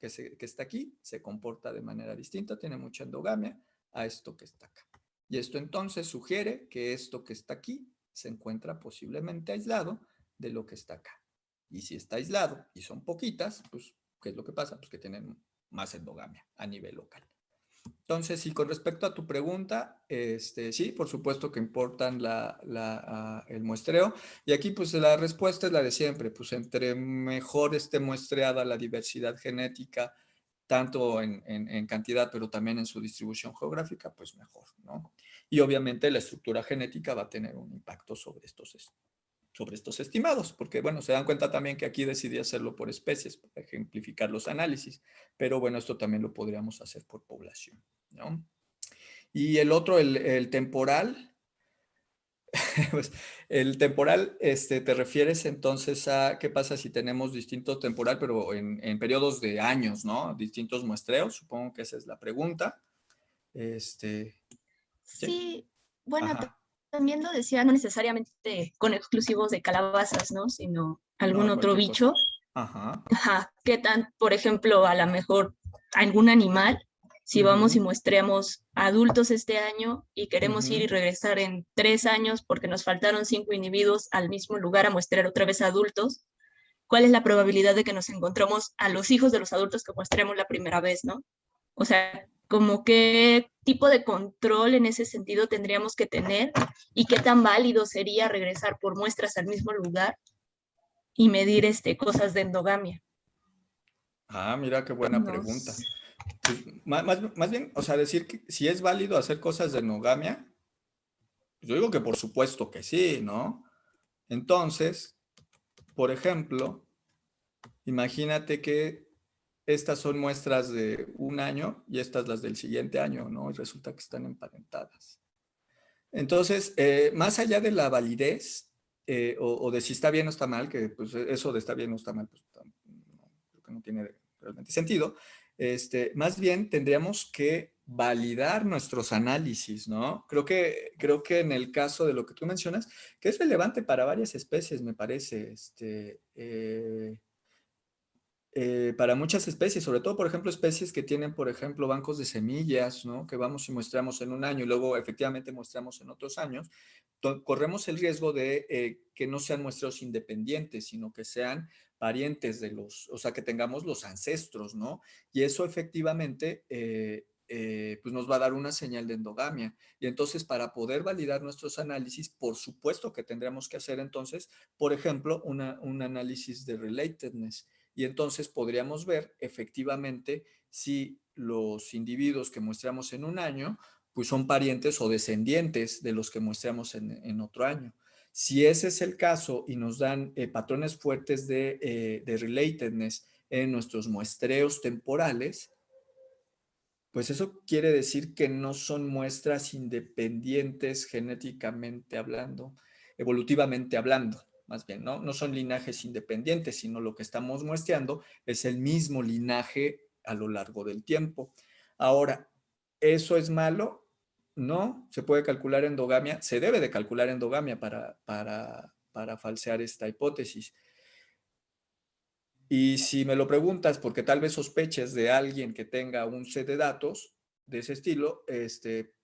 que está aquí se comporta de manera distinta, tiene mucha endogamia a esto que está acá. Y esto entonces sugiere que esto que está aquí se encuentra posiblemente aislado de lo que está acá. Y si está aislado y son poquitas, pues, ¿qué es lo que pasa? Pues que tienen más endogamia a nivel local. Entonces, y con respecto a tu pregunta, sí, por supuesto que importan el muestreo. Y aquí, pues, la respuesta es la de siempre. Pues, entre mejor esté muestreada la diversidad genética, tanto en cantidad, pero también en su distribución geográfica, pues mejor, ¿no? Y obviamente la estructura genética va a tener un impacto sobre estos estimados, porque bueno, se dan cuenta también que aquí decidí hacerlo por especies, para ejemplificar los análisis, pero bueno, esto también lo podríamos hacer por población, ¿no? Y el otro, el temporal, pues el temporal, te refieres entonces a qué pasa si tenemos distinto temporal, pero en periodos de años, ¿no? Distintos muestreos, supongo que esa es la pregunta. Sí, bueno, también lo decía, no necesariamente con exclusivos de calabazas, ¿no? Sino algún otro bicho. Ajá. Ajá. ¿Qué tan, por ejemplo, a lo mejor algún animal? Si vamos y muestreamos adultos este año y queremos ir y regresar en 3 años porque nos faltaron 5 individuos al mismo lugar a muestrear otra vez adultos, cuál es la probabilidad de que nos encontremos a los hijos de los adultos que muestremos la primera vez, ¿no? O sea, como qué tipo de control en ese sentido tendríamos que tener y qué tan válido sería regresar por muestras al mismo lugar y medir cosas de endogamia. Ah, mira qué buena pregunta. Pues, más bien, o sea, decir que si es válido hacer cosas de endogamia, yo digo que por supuesto que sí, ¿no? Entonces, por ejemplo, imagínate que estas son muestras de un año y estas las del siguiente año, ¿no? Y resulta que están emparentadas. Entonces, más allá de la validez o de si está bien o está mal, que pues eso de está bien o está mal, pues creo que no tiene realmente sentido, más bien tendríamos que validar nuestros análisis, ¿no? Creo que en el caso de lo que tú mencionas, que es relevante para varias especies, me parece, para muchas especies, sobre todo, por ejemplo, especies que tienen, por ejemplo, bancos de semillas, ¿no? Que vamos y muestramos en un año y luego efectivamente muestramos en otros años, corremos el riesgo de que no sean muestreos independientes, sino que sean parientes de los, o sea, que tengamos los ancestros, ¿no? Y eso efectivamente pues nos va a dar una señal de endogamia. Y entonces, para poder validar nuestros análisis, por supuesto que tendremos que hacer entonces, por ejemplo, un análisis de relatedness. Y entonces podríamos ver efectivamente si los individuos que muestramos en un año pues son parientes o descendientes de los que muestramos en otro año. Si ese es el caso y nos dan patrones fuertes de relatedness en nuestros muestreos temporales, pues eso quiere decir que no son muestras independientes genéticamente hablando, evolutivamente hablando, más bien, ¿no? No son linajes independientes, sino lo que estamos muestreando es el mismo linaje a lo largo del tiempo. Ahora, ¿eso es malo? No, se puede calcular endogamia, se debe de calcular endogamia para falsear esta hipótesis. Y si me lo preguntas porque tal vez sospeches de alguien que tenga un set de datos de ese estilo, se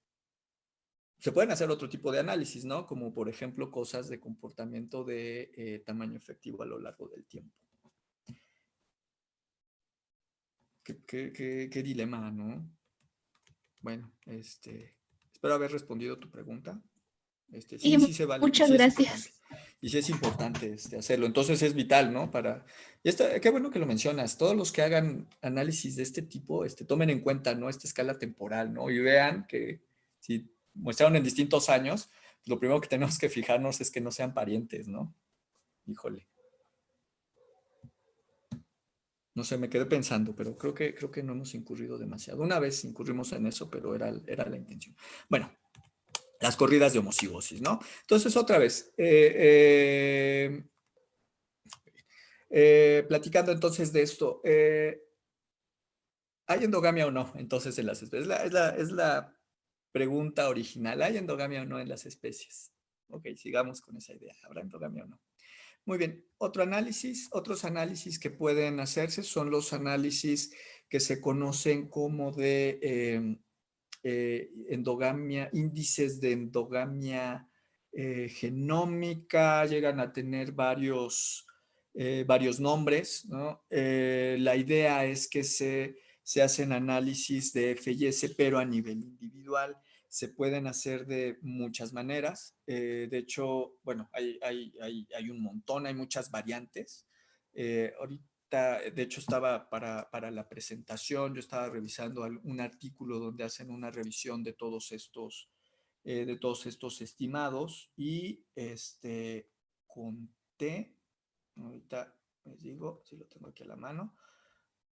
pueden hacer otro tipo de análisis, ¿no? Como por ejemplo cosas de comportamiento de tamaño efectivo a lo largo del tiempo. Qué dilema, ¿no? Bueno, espero haber respondido tu pregunta. Sí se vale. Muchas gracias. Y sí es importante hacerlo. Entonces es vital, ¿no? Qué bueno que lo mencionas. Todos los que hagan análisis de este tipo, tomen en cuenta, ¿no? Esta escala temporal, ¿no? Y vean que si muestraron en distintos años, lo primero que tenemos que fijarnos es que no sean parientes, ¿no? Híjole. No sé, me quedé pensando, pero creo que no hemos incurrido demasiado. Una vez incurrimos en eso, pero era la intención. Bueno, las corridas de homocigosis, ¿no? Entonces, otra vez, platicando entonces de esto, ¿hay endogamia o no entonces en las especies? Es la pregunta original. ¿Hay endogamia o no en las especies? Ok, sigamos con esa idea. ¿Habrá endogamia o no? Muy bien, otros análisis que pueden hacerse son los análisis que se conocen como de endogamia, índices de endogamia genómica, llegan a tener varios nombres, ¿no? La idea es que se hacen análisis de FIS, pero a nivel individual. Se pueden hacer de muchas maneras. De hecho, bueno, hay un montón, hay muchas variantes. Ahorita, de hecho, estaba para la presentación, yo estaba revisando un artículo donde hacen una revisión de todos estos estimados y conté, ahorita les digo, si lo tengo aquí a la mano,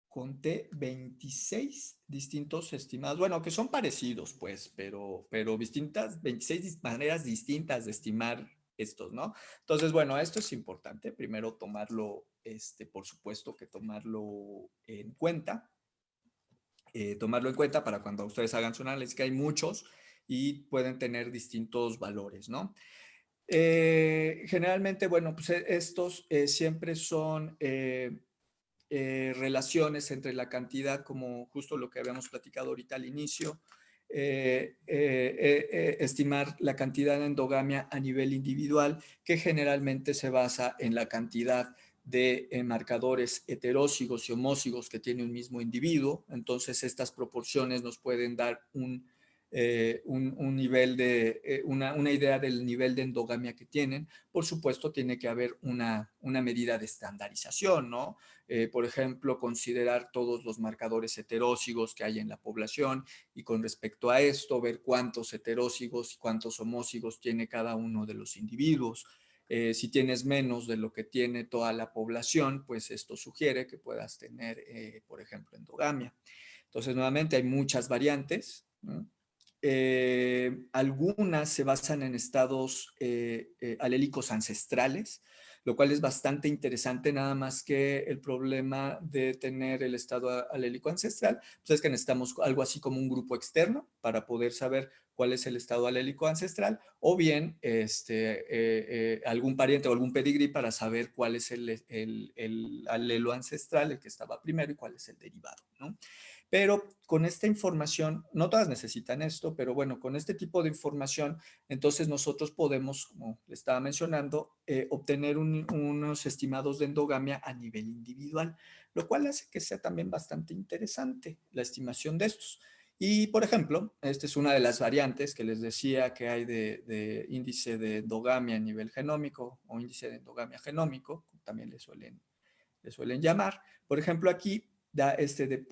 conté 26 distintos estimados, bueno, que son parecidos, pues, pero 26 maneras distintas de estimar estos, ¿no? Entonces, bueno, esto es importante, primero tomarlo, por supuesto que tomarlo en cuenta para cuando ustedes hagan su análisis, que hay muchos y pueden tener distintos valores, ¿no? Generalmente, bueno, pues estos siempre son relaciones entre la cantidad, como justo lo que habíamos platicado ahorita al inicio, estimar la cantidad de endogamia a nivel individual, que generalmente se basa en la cantidad de marcadores heterózigos y homózigos que tiene un mismo individuo. Entonces, estas proporciones nos pueden dar un nivel de, una idea del nivel de endogamia que tienen. Por supuesto, tiene que haber una medida de estandarización, ¿no? Por ejemplo, considerar todos los marcadores heterózigos que hay en la población y con respecto a esto, ver cuántos heterózigos y cuántos homózigos tiene cada uno de los individuos. Si tienes menos de lo que tiene toda la población, pues esto sugiere que puedas tener, por ejemplo, endogamia. Entonces, nuevamente, hay muchas variantes, ¿no? Algunas se basan en estados alélicos ancestrales, lo cual es bastante interesante, nada más que el problema de tener el estado alélico ancestral, pues es que necesitamos algo así como un grupo externo para poder saber cuál es el estado alélico ancestral, o bien algún pariente o algún pedigrí para saber cuál es el alelo ancestral, el que estaba primero, y cuál es el derivado, ¿no? Pero con esta información, no todas necesitan esto, pero bueno, con este tipo de información, entonces nosotros podemos, como le estaba mencionando, obtener unos estimados de endogamia a nivel individual, lo cual hace que sea también bastante interesante la estimación de estos. Y, por ejemplo, esta es una de las variantes que les decía que hay de índice de endogamia a nivel genómico o índice de endogamia genómico, también le suelen llamar. Por ejemplo, aquí da este de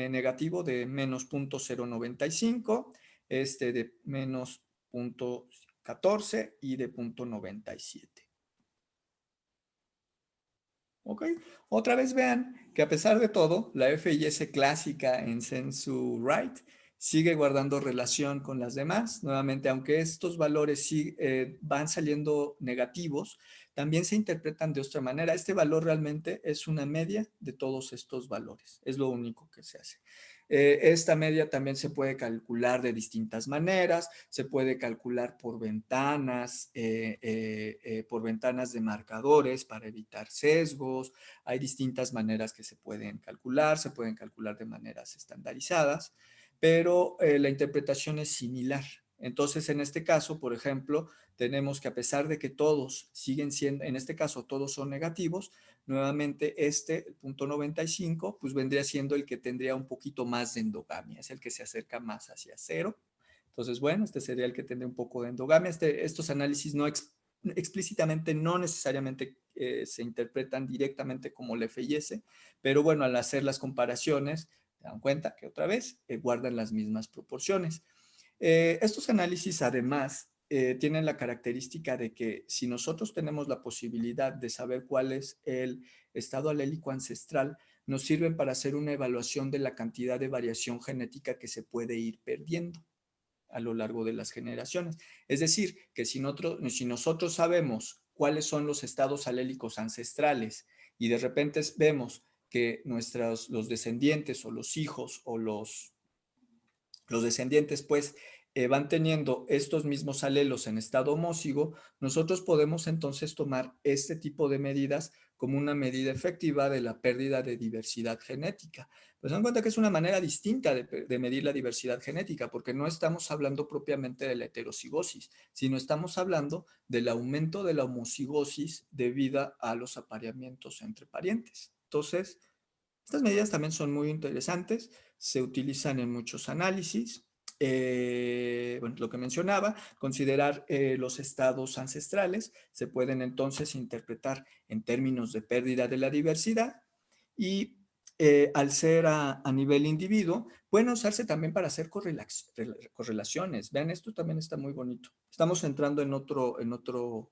negativo de menos 0.095, este de menos 0.14 y de 0.97. ¿Ok? Otra vez vean que a pesar de todo, la FIS clásica en sensu right sigue guardando relación con las demás. Nuevamente, aunque estos valores sí van saliendo negativos, también se interpretan de otra manera. Este valor realmente es una media de todos estos valores. Es lo único que se hace. Esta media también se puede calcular de distintas maneras. Se puede calcular por ventanas de marcadores para evitar sesgos. Hay distintas maneras que se pueden calcular de maneras estandarizadas, pero la interpretación es similar. Entonces, en este caso, por ejemplo, tenemos que a pesar de que todos siguen siendo, en este caso todos son negativos, nuevamente el punto 95, pues vendría siendo el que tendría un poquito más de endogamia, es el que se acerca más hacia cero. Entonces, bueno, este sería el que tendría un poco de endogamia. Estos análisis no explícitamente, no necesariamente se interpretan directamente como el FIS, pero bueno, al hacer las comparaciones, se dan cuenta que otra vez guardan las mismas proporciones. Estos análisis además tienen la característica de que si nosotros tenemos la posibilidad de saber cuál es el estado alélico ancestral, nos sirven para hacer una evaluación de la cantidad de variación genética que se puede ir perdiendo a lo largo de las generaciones. Es decir, que si nosotros sabemos cuáles son los estados alélicos ancestrales y de repente vemos que los descendientes o los hijos o los descendientes pues van teniendo estos mismos alelos en estado homózigo, nosotros podemos entonces tomar este tipo de medidas como una medida efectiva de la pérdida de diversidad genética. Pues se dan cuenta que es una manera distinta de medir la diversidad genética, porque no estamos hablando propiamente de la heterocigosis, sino estamos hablando del aumento de la homocigosis debido a los apareamientos entre parientes. Entonces, estas medidas también son muy interesantes, se utilizan en muchos análisis. Bueno, lo que mencionaba, considerar los estados ancestrales, se pueden entonces interpretar en términos de pérdida de la diversidad y al ser a nivel individuo, pueden usarse también para hacer correlaciones. Vean, esto también está muy bonito. Estamos entrando en otro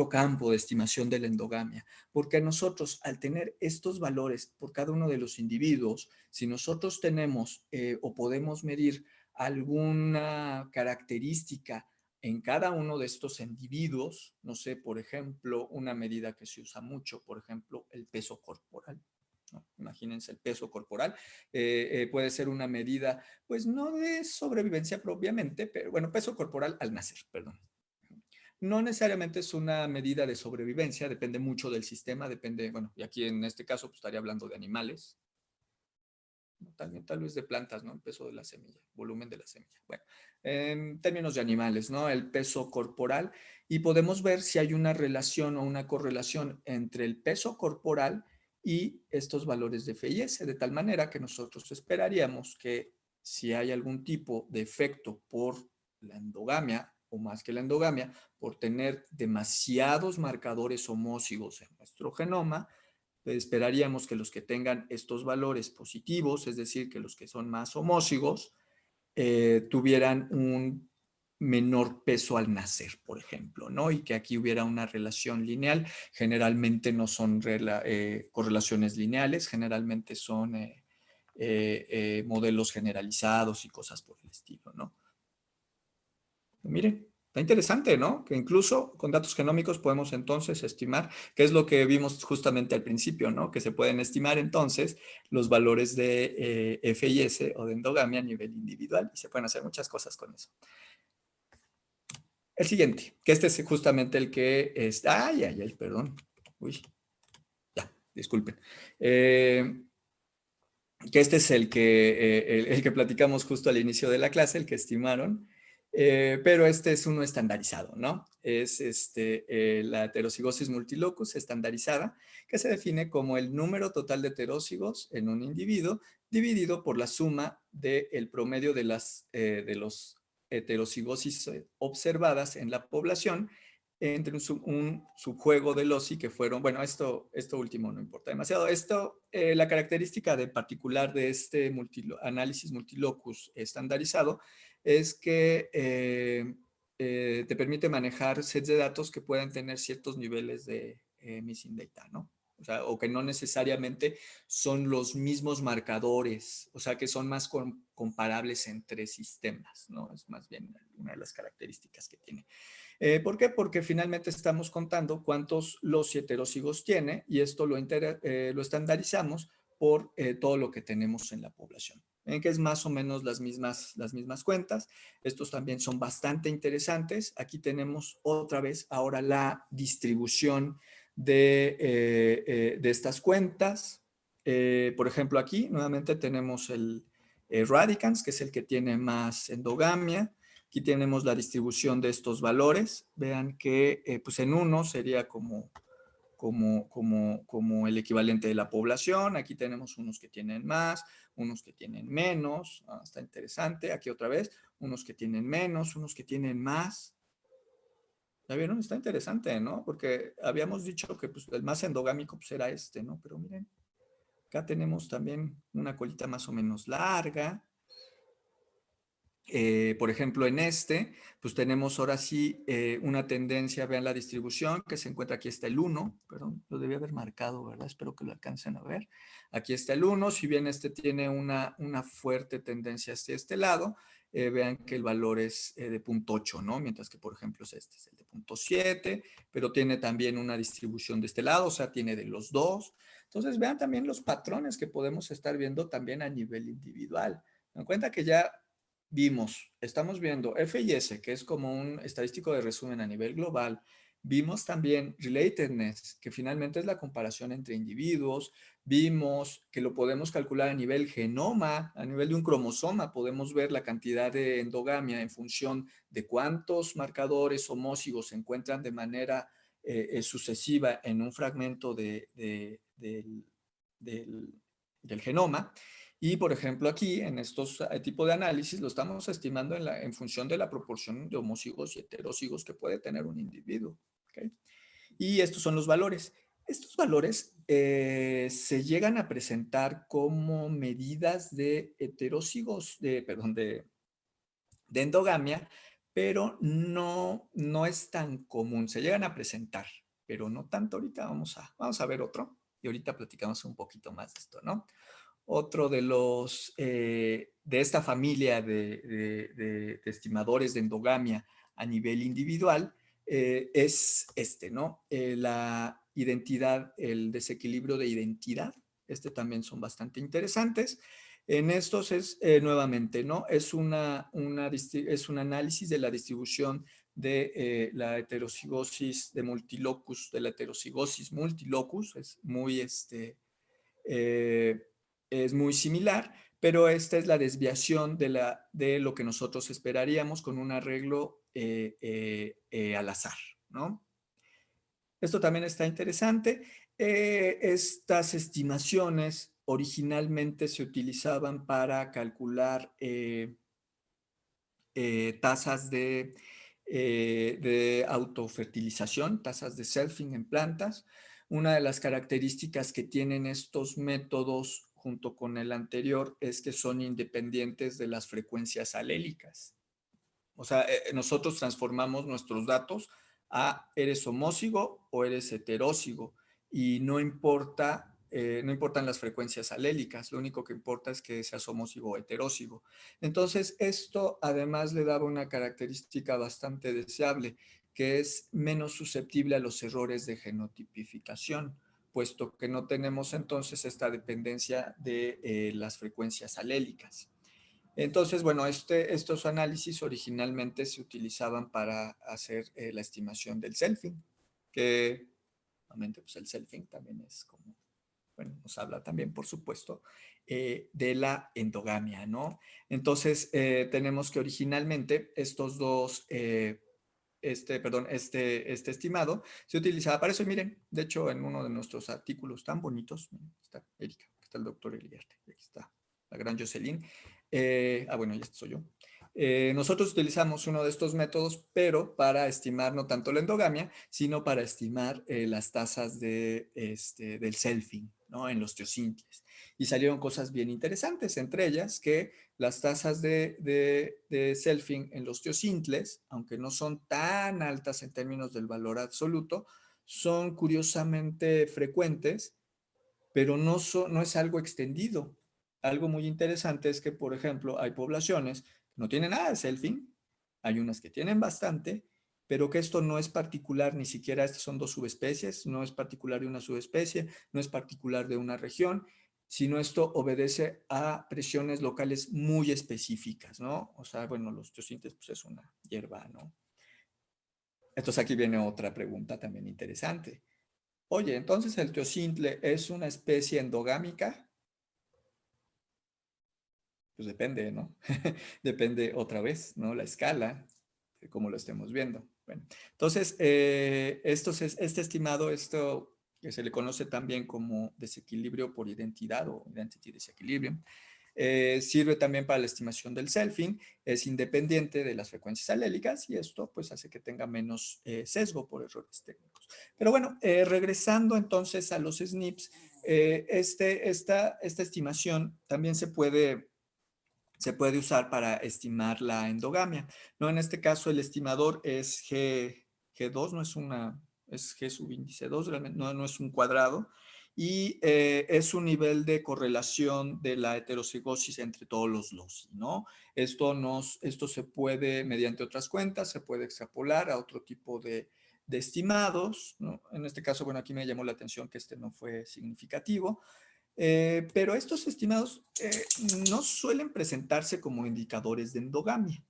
campo de estimación de la endogamia, porque nosotros al tener estos valores por cada uno de los individuos, si nosotros tenemos o podemos medir alguna característica en cada uno de estos individuos, no sé, por ejemplo, una medida que se usa mucho, por ejemplo, el peso corporal. ¿No? Imagínense el peso corporal, puede ser una medida, pues no de sobrevivencia propiamente, pero bueno, peso corporal al nacer, perdón. No necesariamente es una medida de sobrevivencia, depende mucho del sistema, depende, bueno, y aquí en este caso pues, estaría hablando de animales. También tal vez de plantas, ¿no? El peso de la semilla, volumen de la semilla. Bueno, en términos de animales, ¿no? El peso corporal. Y podemos ver si hay una relación o una correlación entre el peso corporal y estos valores de FIS, de tal manera que nosotros esperaríamos que si hay algún tipo de efecto por la endogamia, o más que la endogamia, por tener demasiados marcadores homózigos en nuestro genoma, esperaríamos que los que tengan estos valores positivos, es decir, que los que son más homózigos, tuvieran un menor peso al nacer, por ejemplo, ¿no? Y que aquí hubiera una relación lineal. Generalmente no son correlaciones lineales, generalmente son modelos generalizados y cosas por el estilo, ¿no? Miren, está interesante, ¿no? Que incluso con datos genómicos podemos entonces estimar, que es lo que vimos justamente al principio, ¿no? Que se pueden estimar entonces los valores de FIS o de endogamia a nivel individual y se pueden hacer muchas cosas con eso. El siguiente, que este es justamente el que es... Ay, perdón. Uy, ya, disculpen. Que este es el que platicamos justo al inicio de la clase, el que estimaron. Pero este es uno estandarizado, ¿no? Es la heterocigosis multilocus estandarizada, que se define como el número total de heterocigos en un individuo dividido por la suma del promedio de los heterocigosis observadas en la población entre un subjuego de loci que fueron, bueno, esto último no importa demasiado. La característica de particular de este análisis multilocus estandarizado es que te permite manejar sets de datos que pueden tener ciertos niveles de missing data, ¿no? O sea, o que no necesariamente son los mismos marcadores, o sea, que son más comparables entre sistemas, ¿no? Es más bien una de las características que tiene. ¿Por qué? Porque finalmente estamos contando cuántos los heterocigos tiene y esto lo estandarizamos por todo lo que tenemos en la población. Ven que es más o menos las mismas cuentas. Estos también son bastante interesantes. Aquí tenemos otra vez ahora la distribución de estas cuentas. Por ejemplo, aquí nuevamente tenemos el radicans, que es el que tiene más endogamia. Aquí tenemos la distribución de estos valores. Vean que pues en uno sería como el equivalente de la población. Aquí tenemos unos que tienen más, unos que tienen menos. Está interesante. Aquí otra vez, unos que tienen menos, unos que tienen más. ¿Ya vieron? Está interesante, ¿no? Porque habíamos dicho que pues, el más endogámico pues, era este, ¿no? Pero miren, acá tenemos también una colita más o menos larga. Por ejemplo, en pues tenemos ahora sí una tendencia, vean la distribución, que se encuentra, aquí está el 1, perdón, lo debía haber marcado, ¿verdad? Espero que lo alcancen a ver. Aquí está el 1, si bien tiene una fuerte tendencia hacia este lado, vean que el valor es de 0.8, ¿no? Mientras que, por ejemplo, este es el de 0.7, pero tiene también una distribución de este lado, o sea, tiene de los dos. Entonces, vean también los patrones que podemos estar viendo también a nivel individual. Dan cuenta que ya estamos viendo FIS, que es como un estadístico de resumen a nivel global. Vimos también relatedness, que finalmente es la comparación entre individuos. Vimos que lo podemos calcular a nivel genoma, a nivel de un cromosoma. Podemos ver la cantidad de endogamia en función de cuántos marcadores homózigos se encuentran de manera sucesiva en un fragmento del genoma. Y, por ejemplo, aquí, en estos tipos de análisis, lo estamos estimando en función de la proporción de homocigos y heterocigos que puede tener un individuo. ¿Okay? Y estos son los valores. Estos valores se llegan a presentar como medidas de heterocigos, de endogamia, pero no es tan común. Se llegan a presentar, pero no tanto. Ahorita vamos a ver otro y ahorita platicamos un poquito más de esto, ¿no? Otro de esta familia de estimadores de endogamia a nivel individual es ¿no? La identidad, el desequilibrio de identidad. También son bastante interesantes. En estos es nuevamente, ¿no? Es un análisis de la distribución de la heterocigosis de multilocus, de la heterocigosis multilocus. Es muy es muy similar, pero esta es la desviación de lo que nosotros esperaríamos con un arreglo al azar, ¿no? Esto también está interesante. Estas estimaciones originalmente se utilizaban para calcular tasas de autofertilización, tasas de selfing en plantas. Una de las características que tienen estos métodos junto con el anterior es que son independientes de las frecuencias alélicas. O sea, nosotros transformamos nuestros datos a eres homózigo o eres heterózigo y no importa, no importan las frecuencias alélicas, lo único que importa es que seas homózigo o heterózigo. Entonces, esto además le daba una característica bastante deseable, que es menos susceptible a los errores de genotipificación, puesto que no tenemos entonces esta dependencia de las frecuencias alélicas. Entonces, bueno, estos análisis originalmente se utilizaban para hacer la estimación del selfing, que obviamente pues el selfing también es como, bueno, nos habla también, por supuesto, de la endogamia, ¿no? Entonces, tenemos que originalmente estos dos, este estimado se utilizaba para eso. Y miren, de hecho, en uno de nuestros artículos tan bonitos, está Erika, está el doctor Eliarte, aquí está la gran Jocelyn. Bueno, ya soy yo. Nosotros utilizamos uno de estos métodos, pero para estimar no tanto la endogamia, sino para estimar las tasas del selfing, ¿no? En los teosintles. Y salieron cosas bien interesantes, entre ellas que las tasas de selfing en los teosintles, aunque no son tan altas en términos del valor absoluto, son curiosamente frecuentes, pero no es algo extendido. Algo muy interesante es que, por ejemplo, hay poblaciones que no tienen nada de selfing, hay unas que tienen bastante, pero que esto no es particular, ni siquiera estas son dos subespecies, no es particular de una subespecie, no es particular de una región, sino esto obedece a presiones locales muy específicas, ¿no? O sea, bueno, los teosintles pues es una hierba, ¿no? Entonces aquí viene otra pregunta también interesante. Oye, entonces el teosintle es una especie endogámica. Pues depende, ¿no? Depende otra vez, ¿no? La escala, como lo estemos viendo. Bueno, entonces, este estimado, esto que se le conoce también como desequilibrio por identidad o identity disequilibrium, sirve también para la estimación del selfing, es independiente de las frecuencias alélicas y esto pues hace que tenga menos sesgo por errores técnicos. Pero bueno, regresando entonces a los SNPs, esta estimación también se puede usar para estimar la endogamia, ¿no? En este caso el estimador es G2, es G subíndice 2, realmente no es un cuadrado, y es un nivel de correlación de la heterocigosis entre todos los loci, ¿no? Esto se puede, mediante otras cuentas, se puede extrapolar a otro tipo de estimados, ¿no? En este caso, bueno, aquí me llamó la atención que este no fue significativo, pero estos estimados no suelen presentarse como indicadores de endogamia.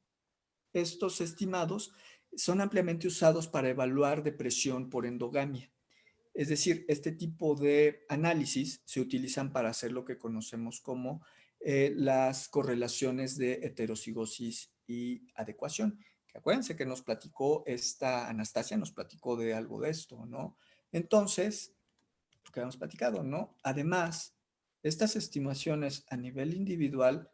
Estos estimados son ampliamente usados para evaluar depresión por endogamia. Es decir, este tipo de análisis se utilizan para hacer lo que conocemos como las correlaciones de heterocigosis y adecuación. Que acuérdense que nos platicó Anastasia, nos platicó de algo de esto, ¿no? Entonces, lo que habíamos platicado, ¿no? Además, estas estimaciones a nivel individual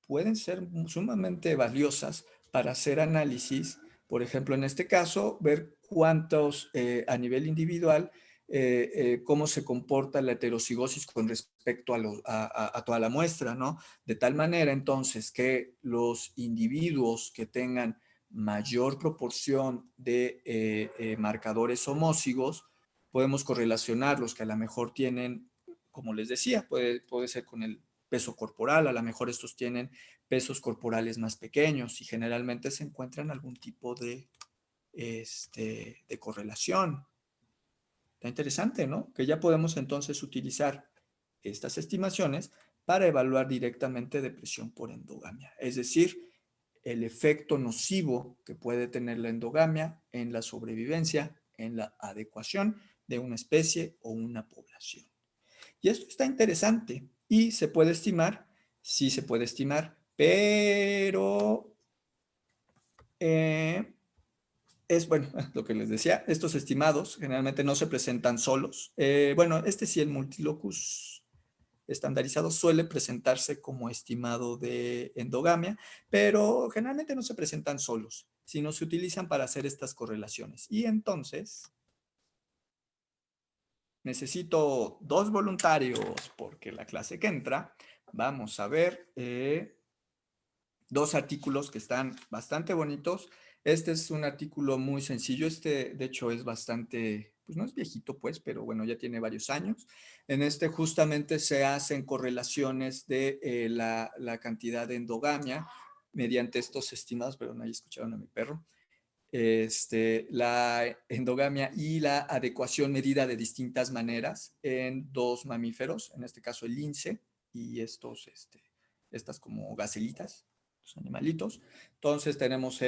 pueden ser sumamente valiosas para hacer análisis. Por ejemplo, en este caso, ver cuántos a nivel individual, cómo se comporta la heterocigosis con respecto a toda la muestra, ¿no? De tal manera, entonces, que los individuos que tengan mayor proporción de marcadores homózigos, podemos correlacionarlos, que a lo mejor tienen, como les decía, puede ser con el peso corporal, a lo mejor estos tienen pesos corporales más pequeños y generalmente se encuentran algún tipo de correlación. Está interesante, ¿no? Que ya podemos entonces utilizar estas estimaciones para evaluar directamente depresión por endogamia. Es decir, el efecto nocivo que puede tener la endogamia en la sobrevivencia, en la adecuación de una especie o una población. Y esto está interesante Y se puede estimar, sí se puede estimar, pero es, bueno, lo que les decía, estos estimados generalmente no se presentan solos. Bueno, sí, el multilocus estandarizado suele presentarse como estimado de endogamia, pero generalmente no se presentan solos, sino se utilizan para hacer estas correlaciones. Y entonces, necesito 2 voluntarios porque la clase que entra, vamos a ver 2 artículos que están bastante bonitos. Este es un artículo muy sencillo. De hecho, es bastante, pues no es viejito, pues, pero bueno, ya tiene varios años. En este justamente se hacen correlaciones de la cantidad de endogamia mediante estos estimados, pero ahí escucharon a mi perro. La endogamia y la adecuación medida de distintas maneras en 2 mamíferos, en este caso el lince y estas como gacelitas, los animalitos. Entonces tenemos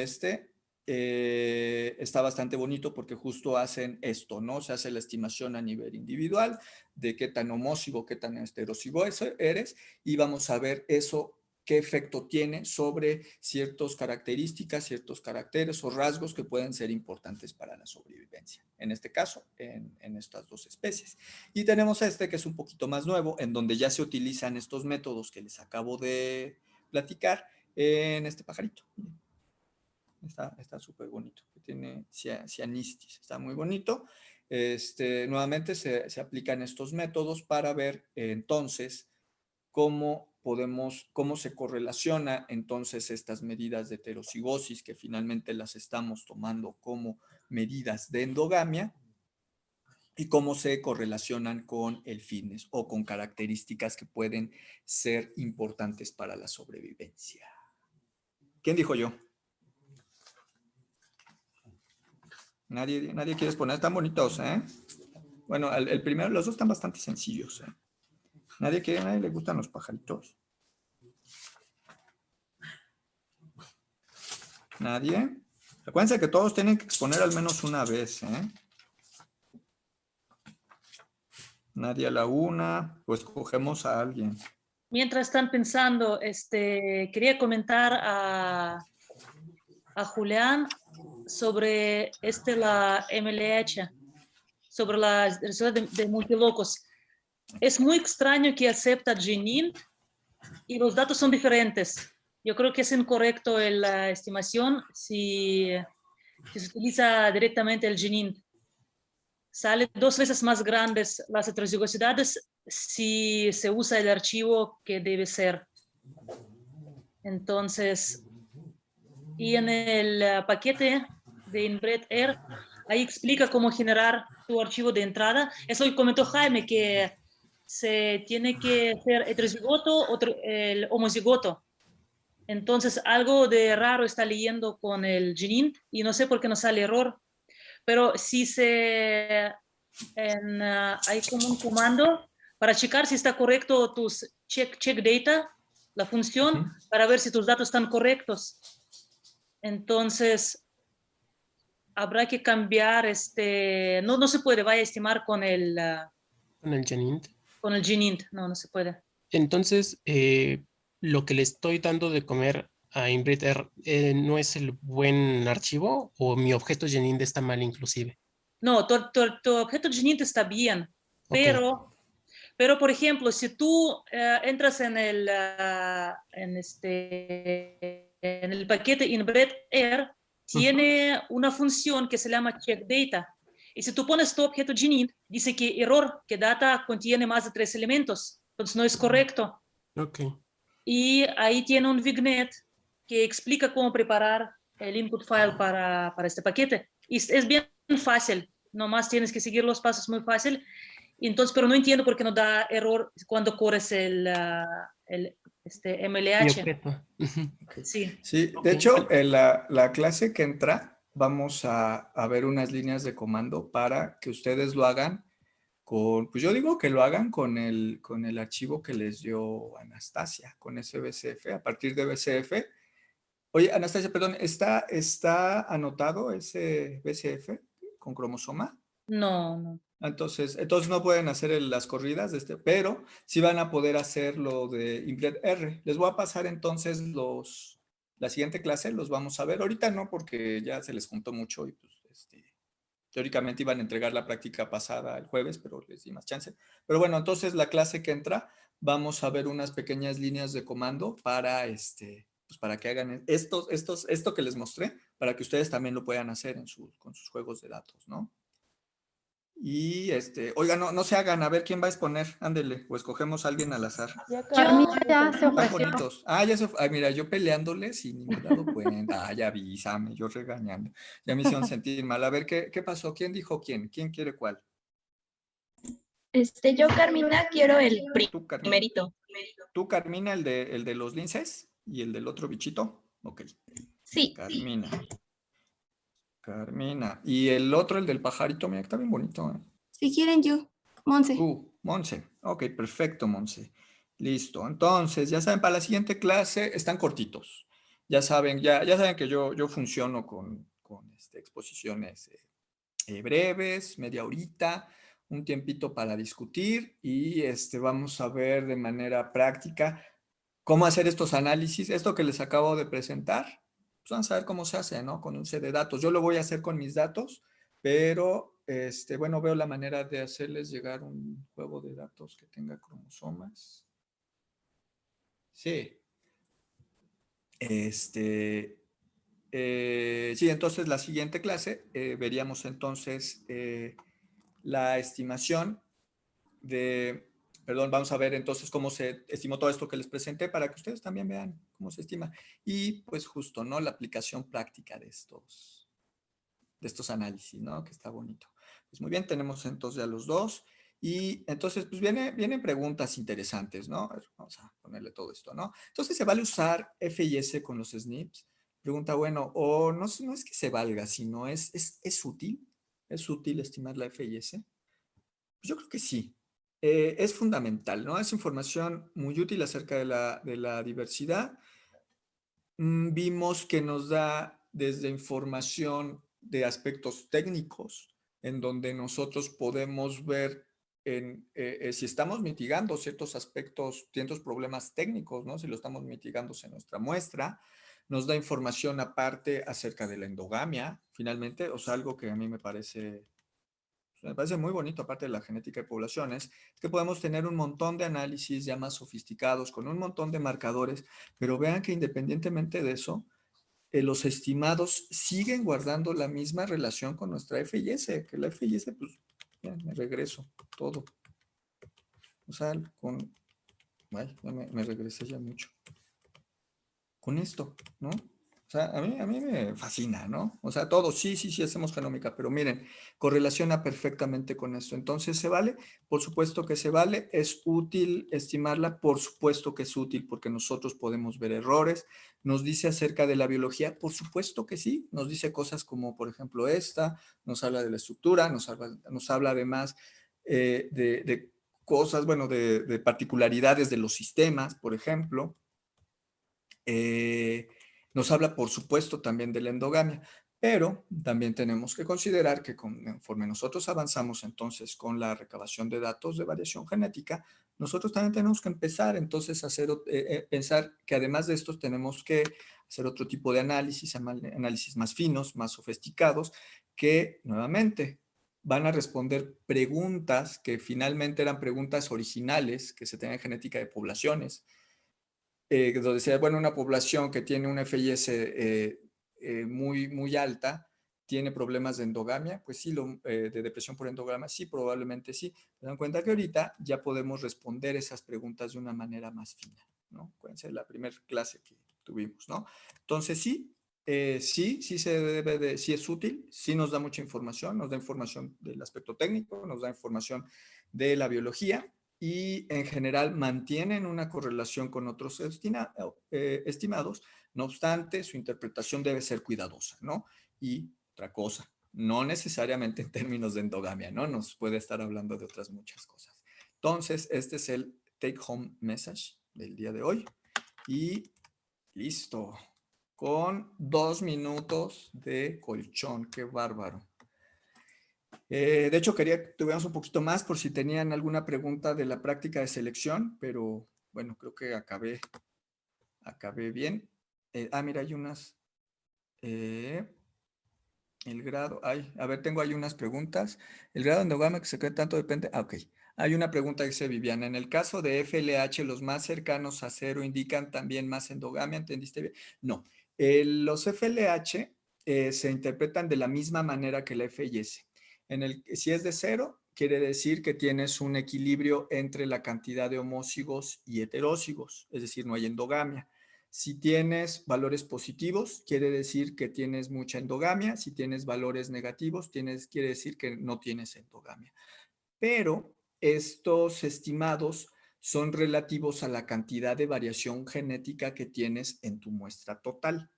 está bastante bonito porque justo hacen esto, ¿no? Se hace la estimación a nivel individual de qué tan homózigo, qué tan heterocigo eres, y vamos a ver eso, qué efecto tiene sobre ciertas características, ciertos caracteres o rasgos que pueden ser importantes para la sobrevivencia. En este caso, en estas 2 especies. Y tenemos que es un poquito más nuevo, en donde ya se utilizan estos métodos que les acabo de platicar en este pajarito. Está súper bonito. Tiene cianistis, está muy bonito. Nuevamente se aplican estos métodos para ver entonces cómo se correlaciona entonces estas medidas de heterocigosis, que finalmente las estamos tomando como medidas de endogamia, y cómo se correlacionan con el fitness o con características que pueden ser importantes para la sobrevivencia. ¿Quién dijo yo? Nadie quiere exponer, están bonitos, ¿eh? Bueno, el primero, los 2 están bastante sencillos, ¿eh? Nadie le gustan los pajaritos. ¿Nadie? Acuérdense que todos tienen que exponer al menos una vez, ¿eh? Nadie a la una, o escogemos a alguien. Mientras están pensando, quería comentar a Julián sobre la MLH, sobre la resultado de multilocos. Es muy extraño que acepta GNINT y los datos son diferentes. Yo creo que es incorrecto la estimación si se utiliza directamente el GNINT. Sale 2 veces más grandes las heterocigosidades si se usa el archivo que debe ser. Entonces, y en el paquete de InbredR, ahí explica cómo generar tu archivo de entrada. Es lo que comentó Jaime, que se tiene que hacer heterocigoto o el homocigoto. Entonces, algo de raro está leyendo con el GNINT y no sé por qué no sale error. Pero si hay como un comando para checar si está correcto tus check data, la función, para ver si tus datos están correctos. Entonces, habrá que cambiar, no se puede, vaya a estimar con el GNINT. Con el GNINT, no se puede. Entonces, lo que le estoy dando de comer a InbredR no es el buen archivo, o mi objeto GNINT está mal inclusive. No, tu objeto GNINT está bien, Okay. pero por ejemplo, si tú entras en el paquete InbredR, tiene una función que se llama checkData. Y si tú pones tu objeto GNINT, dice que error, que data contiene más de 3 elementos. Entonces no es correcto. Okay. Y ahí tiene un vignette que explica cómo preparar el input file para este paquete. Y es bien fácil, nomás tienes que seguir los pasos muy fácil. Entonces, pero no entiendo por qué no da error cuando corres el MLH. Okay. Sí. Sí, de hecho, en la clase que entra, vamos a ver unas líneas de comando para que ustedes lo hagan pues yo digo que lo hagan con el archivo que les dio Anastasia, con ese BCF, a partir de BCF. Oye, Anastasia, perdón, ¿está anotado ese BCF con cromosoma? No. Entonces no pueden hacer las corridas, pero sí van a poder hacer lo de Implet R. Les voy a pasar entonces la siguiente clase, los vamos a ver. Ahorita no, porque ya se les juntó mucho y pues, teóricamente iban a entregar la práctica pasada el jueves, pero les di más chance. Pero bueno, entonces la clase que entra, vamos a ver unas pequeñas líneas de comando para, pues para que hagan esto que les mostré, para que ustedes también lo puedan hacer con sus juegos de datos, ¿no? Y oiga, no se hagan, a ver quién va a exponer, ándele, o escogemos a alguien al azar. Carmita ya se Están ofreció. bonitos. Ah, ya se ay, mira, yo peleándoles y ni me he dado cuenta. Ah, ya avísame, yo regañando. Ya me hicieron sentir mal. A ver, ¿qué pasó? ¿Quién dijo quién? ¿Quién quiere cuál? Yo, Carmina, quiero el Tú, Carmina. primerito. ¿Tú, Carmina, el de los linces? ¿Y el del otro bichito? Ok. Sí. Carmina. Carmina. Y el otro, el del pajarito, mira, que está bien bonito, ¿eh? Si quieren yo, Monse. Monse. Ok, perfecto, Monse. Listo. Entonces, ya saben, para la siguiente clase están cortitos. Ya saben que yo funciono con exposiciones breves, media horita, un tiempito para discutir y vamos a ver de manera práctica cómo hacer estos análisis. Esto que les acabo de presentar, pues vamos a ver cómo se hace, ¿no? Con un set de datos. Yo lo voy a hacer con mis datos, pero, bueno, veo la manera de hacerles llegar un juego de datos que tenga cromosomas. Sí. Sí, entonces la siguiente clase veríamos entonces la estimación vamos a ver entonces cómo se estimó todo esto que les presenté para que ustedes también vean cómo se estima. Y pues justo, ¿no? La aplicación práctica de estos análisis, ¿no? Que está bonito. Pues muy bien, tenemos entonces ya los dos. Y entonces, pues vienen preguntas interesantes, ¿no? A ver, vamos a ponerle todo esto, ¿no? Entonces, ¿se vale usar FIS con los SNPs? Pregunta, bueno, o no es que se valga, sino es útil. ¿Es útil estimar la FIS? Pues yo creo que sí. Es fundamental, ¿no? Es información muy útil acerca de la diversidad. Vimos que nos da desde información de aspectos técnicos, en donde nosotros podemos ver si estamos mitigando ciertos aspectos, ciertos problemas técnicos, ¿no? Si lo estamos mitigando en nuestra muestra. Nos da información aparte acerca de la endogamia, finalmente, o sea, algo que a mí me parece muy bonito, aparte de la genética de poblaciones, es que podemos tener un montón de análisis ya más sofisticados, con un montón de marcadores, pero vean que independientemente de eso, los estimados siguen guardando la misma relación con nuestra FIS, que la FIS, pues, ya me regreso, todo. O sea, me regresé ya mucho. Con esto, ¿no? O sea, a mí me fascina, ¿no? O sea, todo, sí, hacemos genómica, pero miren, correlaciona perfectamente con esto. Entonces, ¿se vale? Por supuesto que se vale. ¿Es útil estimarla? Por supuesto que es útil porque nosotros podemos ver errores. ¿Nos dice acerca de la biología? Por supuesto que sí. Nos dice cosas como, por ejemplo, nos habla de la estructura, nos habla además de cosas, bueno, de particularidades de los sistemas, por ejemplo. Nos habla, por supuesto, también de la endogamia, pero también tenemos que considerar que conforme nosotros avanzamos entonces con la recabación de datos de variación genética, nosotros también tenemos que empezar entonces a pensar que además de estos tenemos que hacer otro tipo de análisis más finos, más sofisticados, que nuevamente van a responder preguntas que finalmente eran preguntas originales que se tenían en genética de poblaciones, donde decía, bueno, una población que tiene una FIS muy, muy alta, tiene problemas de endogamia, pues sí, de depresión por endogamia, sí, probablemente sí. Se dan cuenta que ahorita ya podemos responder esas preguntas de una manera más fina, ¿no? Acuérdense de la primera clase que tuvimos, ¿no? Entonces sí sí es útil, sí nos da mucha información, nos da información del aspecto técnico, nos da información de la biología, y en general mantienen una correlación con otros estimados, no obstante, su interpretación debe ser cuidadosa, ¿no? Y otra cosa, no necesariamente en términos de endogamia, ¿no? Nos puede estar hablando de otras muchas cosas. Entonces, este es el take home message del día de hoy. Y listo. Con 2 minutos de colchón, qué bárbaro. De hecho, quería que tuviéramos un poquito más por si tenían alguna pregunta de la práctica de selección, pero bueno, creo que acabé bien. Mira, hay unas... el grado, a ver, tengo ahí unas preguntas. El grado de endogamia que se cree tanto depende. Ok. Hay una pregunta que dice Viviana. En el caso de FLH, los más cercanos a cero indican también más endogamia. ¿Entendiste bien? No. Los FLH se interpretan de la misma manera que la FS. Si es de cero, quiere decir que tienes un equilibrio entre la cantidad de homócigos y heterócigos, es decir, no hay endogamia. Si tienes valores positivos, quiere decir que tienes mucha endogamia. Si tienes valores negativos, quiere decir que no tienes endogamia. Pero estos estimados son relativos a la cantidad de variación genética que tienes en tu muestra total.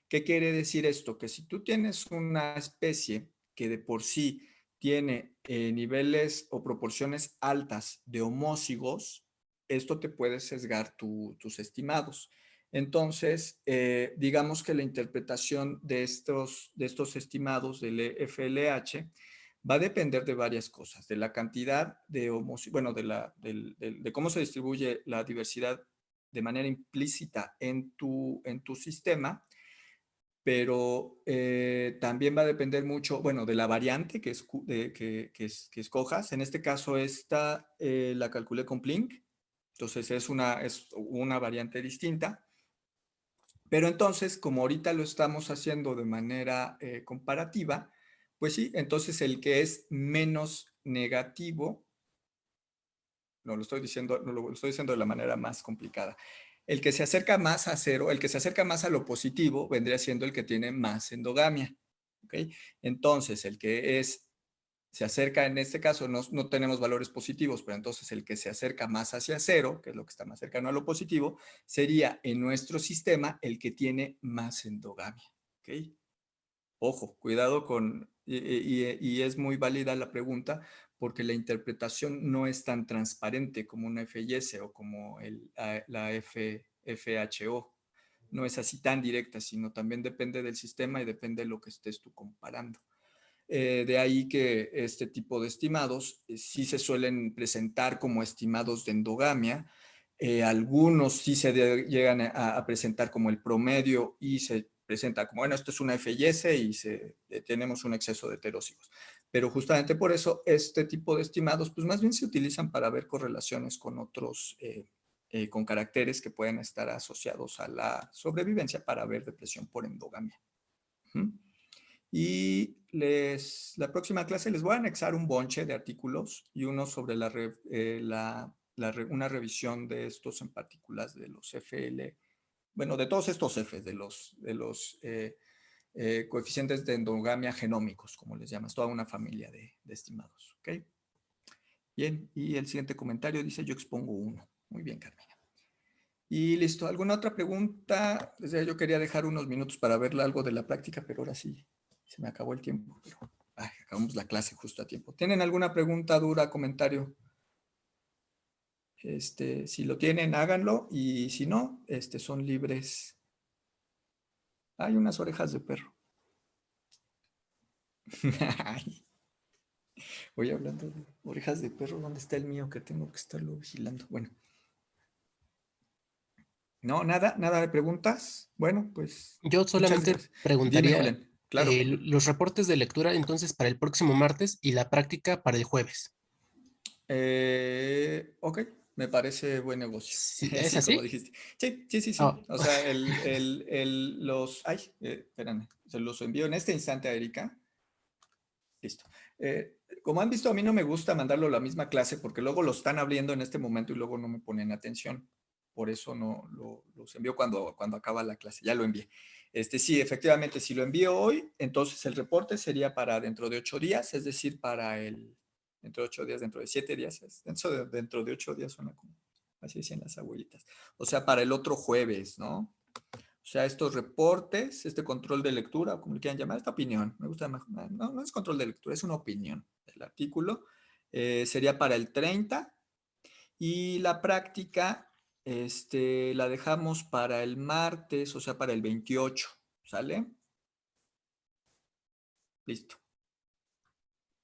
¿Qué quiere decir esto? Que si tú tienes una especie que de por sí tiene niveles o proporciones altas de homócigos, esto te puede sesgar tus estimados. Entonces, digamos que la interpretación de estos estimados del FLH va a depender de varias cosas, de la cantidad de homócigos, bueno, de cómo se distribuye la diversidad de manera implícita en tu sistema, pero también va a depender mucho, bueno, de la variante que escojas. En este caso, esta la calculé con Plink, entonces es una variante distinta. Pero entonces, como ahorita lo estamos haciendo de manera comparativa, pues sí, entonces el que es menos negativo, lo estoy diciendo de la manera más complicada. El que se acerca más a cero, el que se acerca más a lo positivo, vendría siendo el que tiene más endogamia. ¿Okay? Entonces, el que se acerca, en este caso no tenemos valores positivos, pero entonces el que se acerca más hacia cero, que es lo que está más cercano a lo positivo, sería en nuestro sistema el que tiene más endogamia. ¿Okay? Ojo, cuidado con, y es muy válida la pregunta, porque la interpretación no es tan transparente como una FIS o como la FHO. No es así tan directa, sino también depende del sistema y depende de lo que estés tú comparando. De ahí que este tipo de estimados sí se suelen presentar como estimados de endogamia. Algunos sí se llegan a presentar como el promedio y se presenta como, bueno, esto es una FIS y tenemos un exceso de heterócigos. Pero justamente por eso este tipo de estimados, pues más bien se utilizan para ver correlaciones con otros, con caracteres que pueden estar asociados a la sobrevivencia para ver depresión por endogamia. Y la próxima clase les voy a anexar un bonche de artículos y uno sobre una revisión de estos en partículas de los FL, bueno, de todos estos Fs, de los coeficientes de endogamia genómicos, como les llamas, toda una familia de estimados. ¿Ok? Bien, y el siguiente comentario dice, yo expongo uno. Muy bien, Carmina. Y listo, ¿alguna otra pregunta? Yo quería dejar unos minutos para ver algo de la práctica, pero ahora sí, se me acabó el tiempo. Pero, acabamos la clase justo a tiempo. ¿Tienen alguna pregunta, dura, comentario? Si lo tienen, háganlo. Y si no, son libres. Hay unas orejas de perro. Voy hablando de orejas de perro. ¿Dónde está el mío que tengo que estarlo vigilando? Bueno. No, nada de preguntas. Bueno, pues. Yo solamente preguntaría, Dime, Julián. Claro. los reportes de lectura entonces para el próximo martes y la práctica para el jueves. Ok, me parece buen negocio. Sí, ¿es sí, así? como dijiste. Sí. Oh. O sea, espérame, se los envío en este instante a Erika. Listo. Como han visto, a mí no me gusta mandarlo a la misma clase porque luego lo están abriendo en este momento y luego no me ponen atención. Por eso no los envío cuando acaba la clase. Ya lo envié. Sí, efectivamente, si lo envío hoy, entonces el reporte sería para dentro de 8 días, es decir, dentro de 8 días, dentro de 7 días, dentro de 8 días suena como, así decían las abuelitas. O sea, para el otro jueves, ¿no? O sea, estos reportes, este control de lectura, o como le quieran llamar, esta opinión, me gusta mejor, no es control de lectura, es una opinión del artículo, sería para el 30 y la práctica la dejamos para el martes, o sea, para el 28, ¿sale? Listo.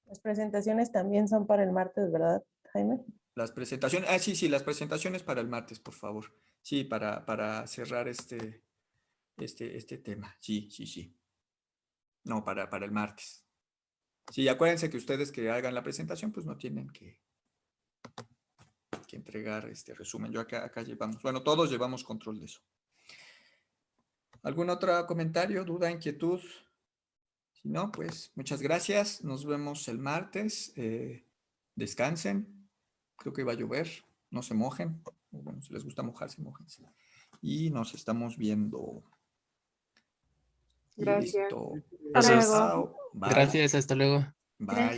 Las presentaciones también son para el martes, ¿verdad, Jaime? Las presentaciones, sí, las presentaciones para el martes, por favor. Sí, para cerrar este tema. Sí. No, para el martes. Sí, acuérdense que ustedes que hagan la presentación, pues no tienen que entregar este resumen. Yo acá llevamos, bueno, todos llevamos control de eso. ¿Algún otro comentario, duda, inquietud? Si no, pues muchas gracias. Nos vemos el martes. Descansen. Creo que va a llover. No se mojen. Bueno, si les gusta mojarse, mójense. Y nos estamos viendo. Gracias. Listo. Hasta Gracias. luego. Chao. Bye. Gracias, hasta luego. Bye.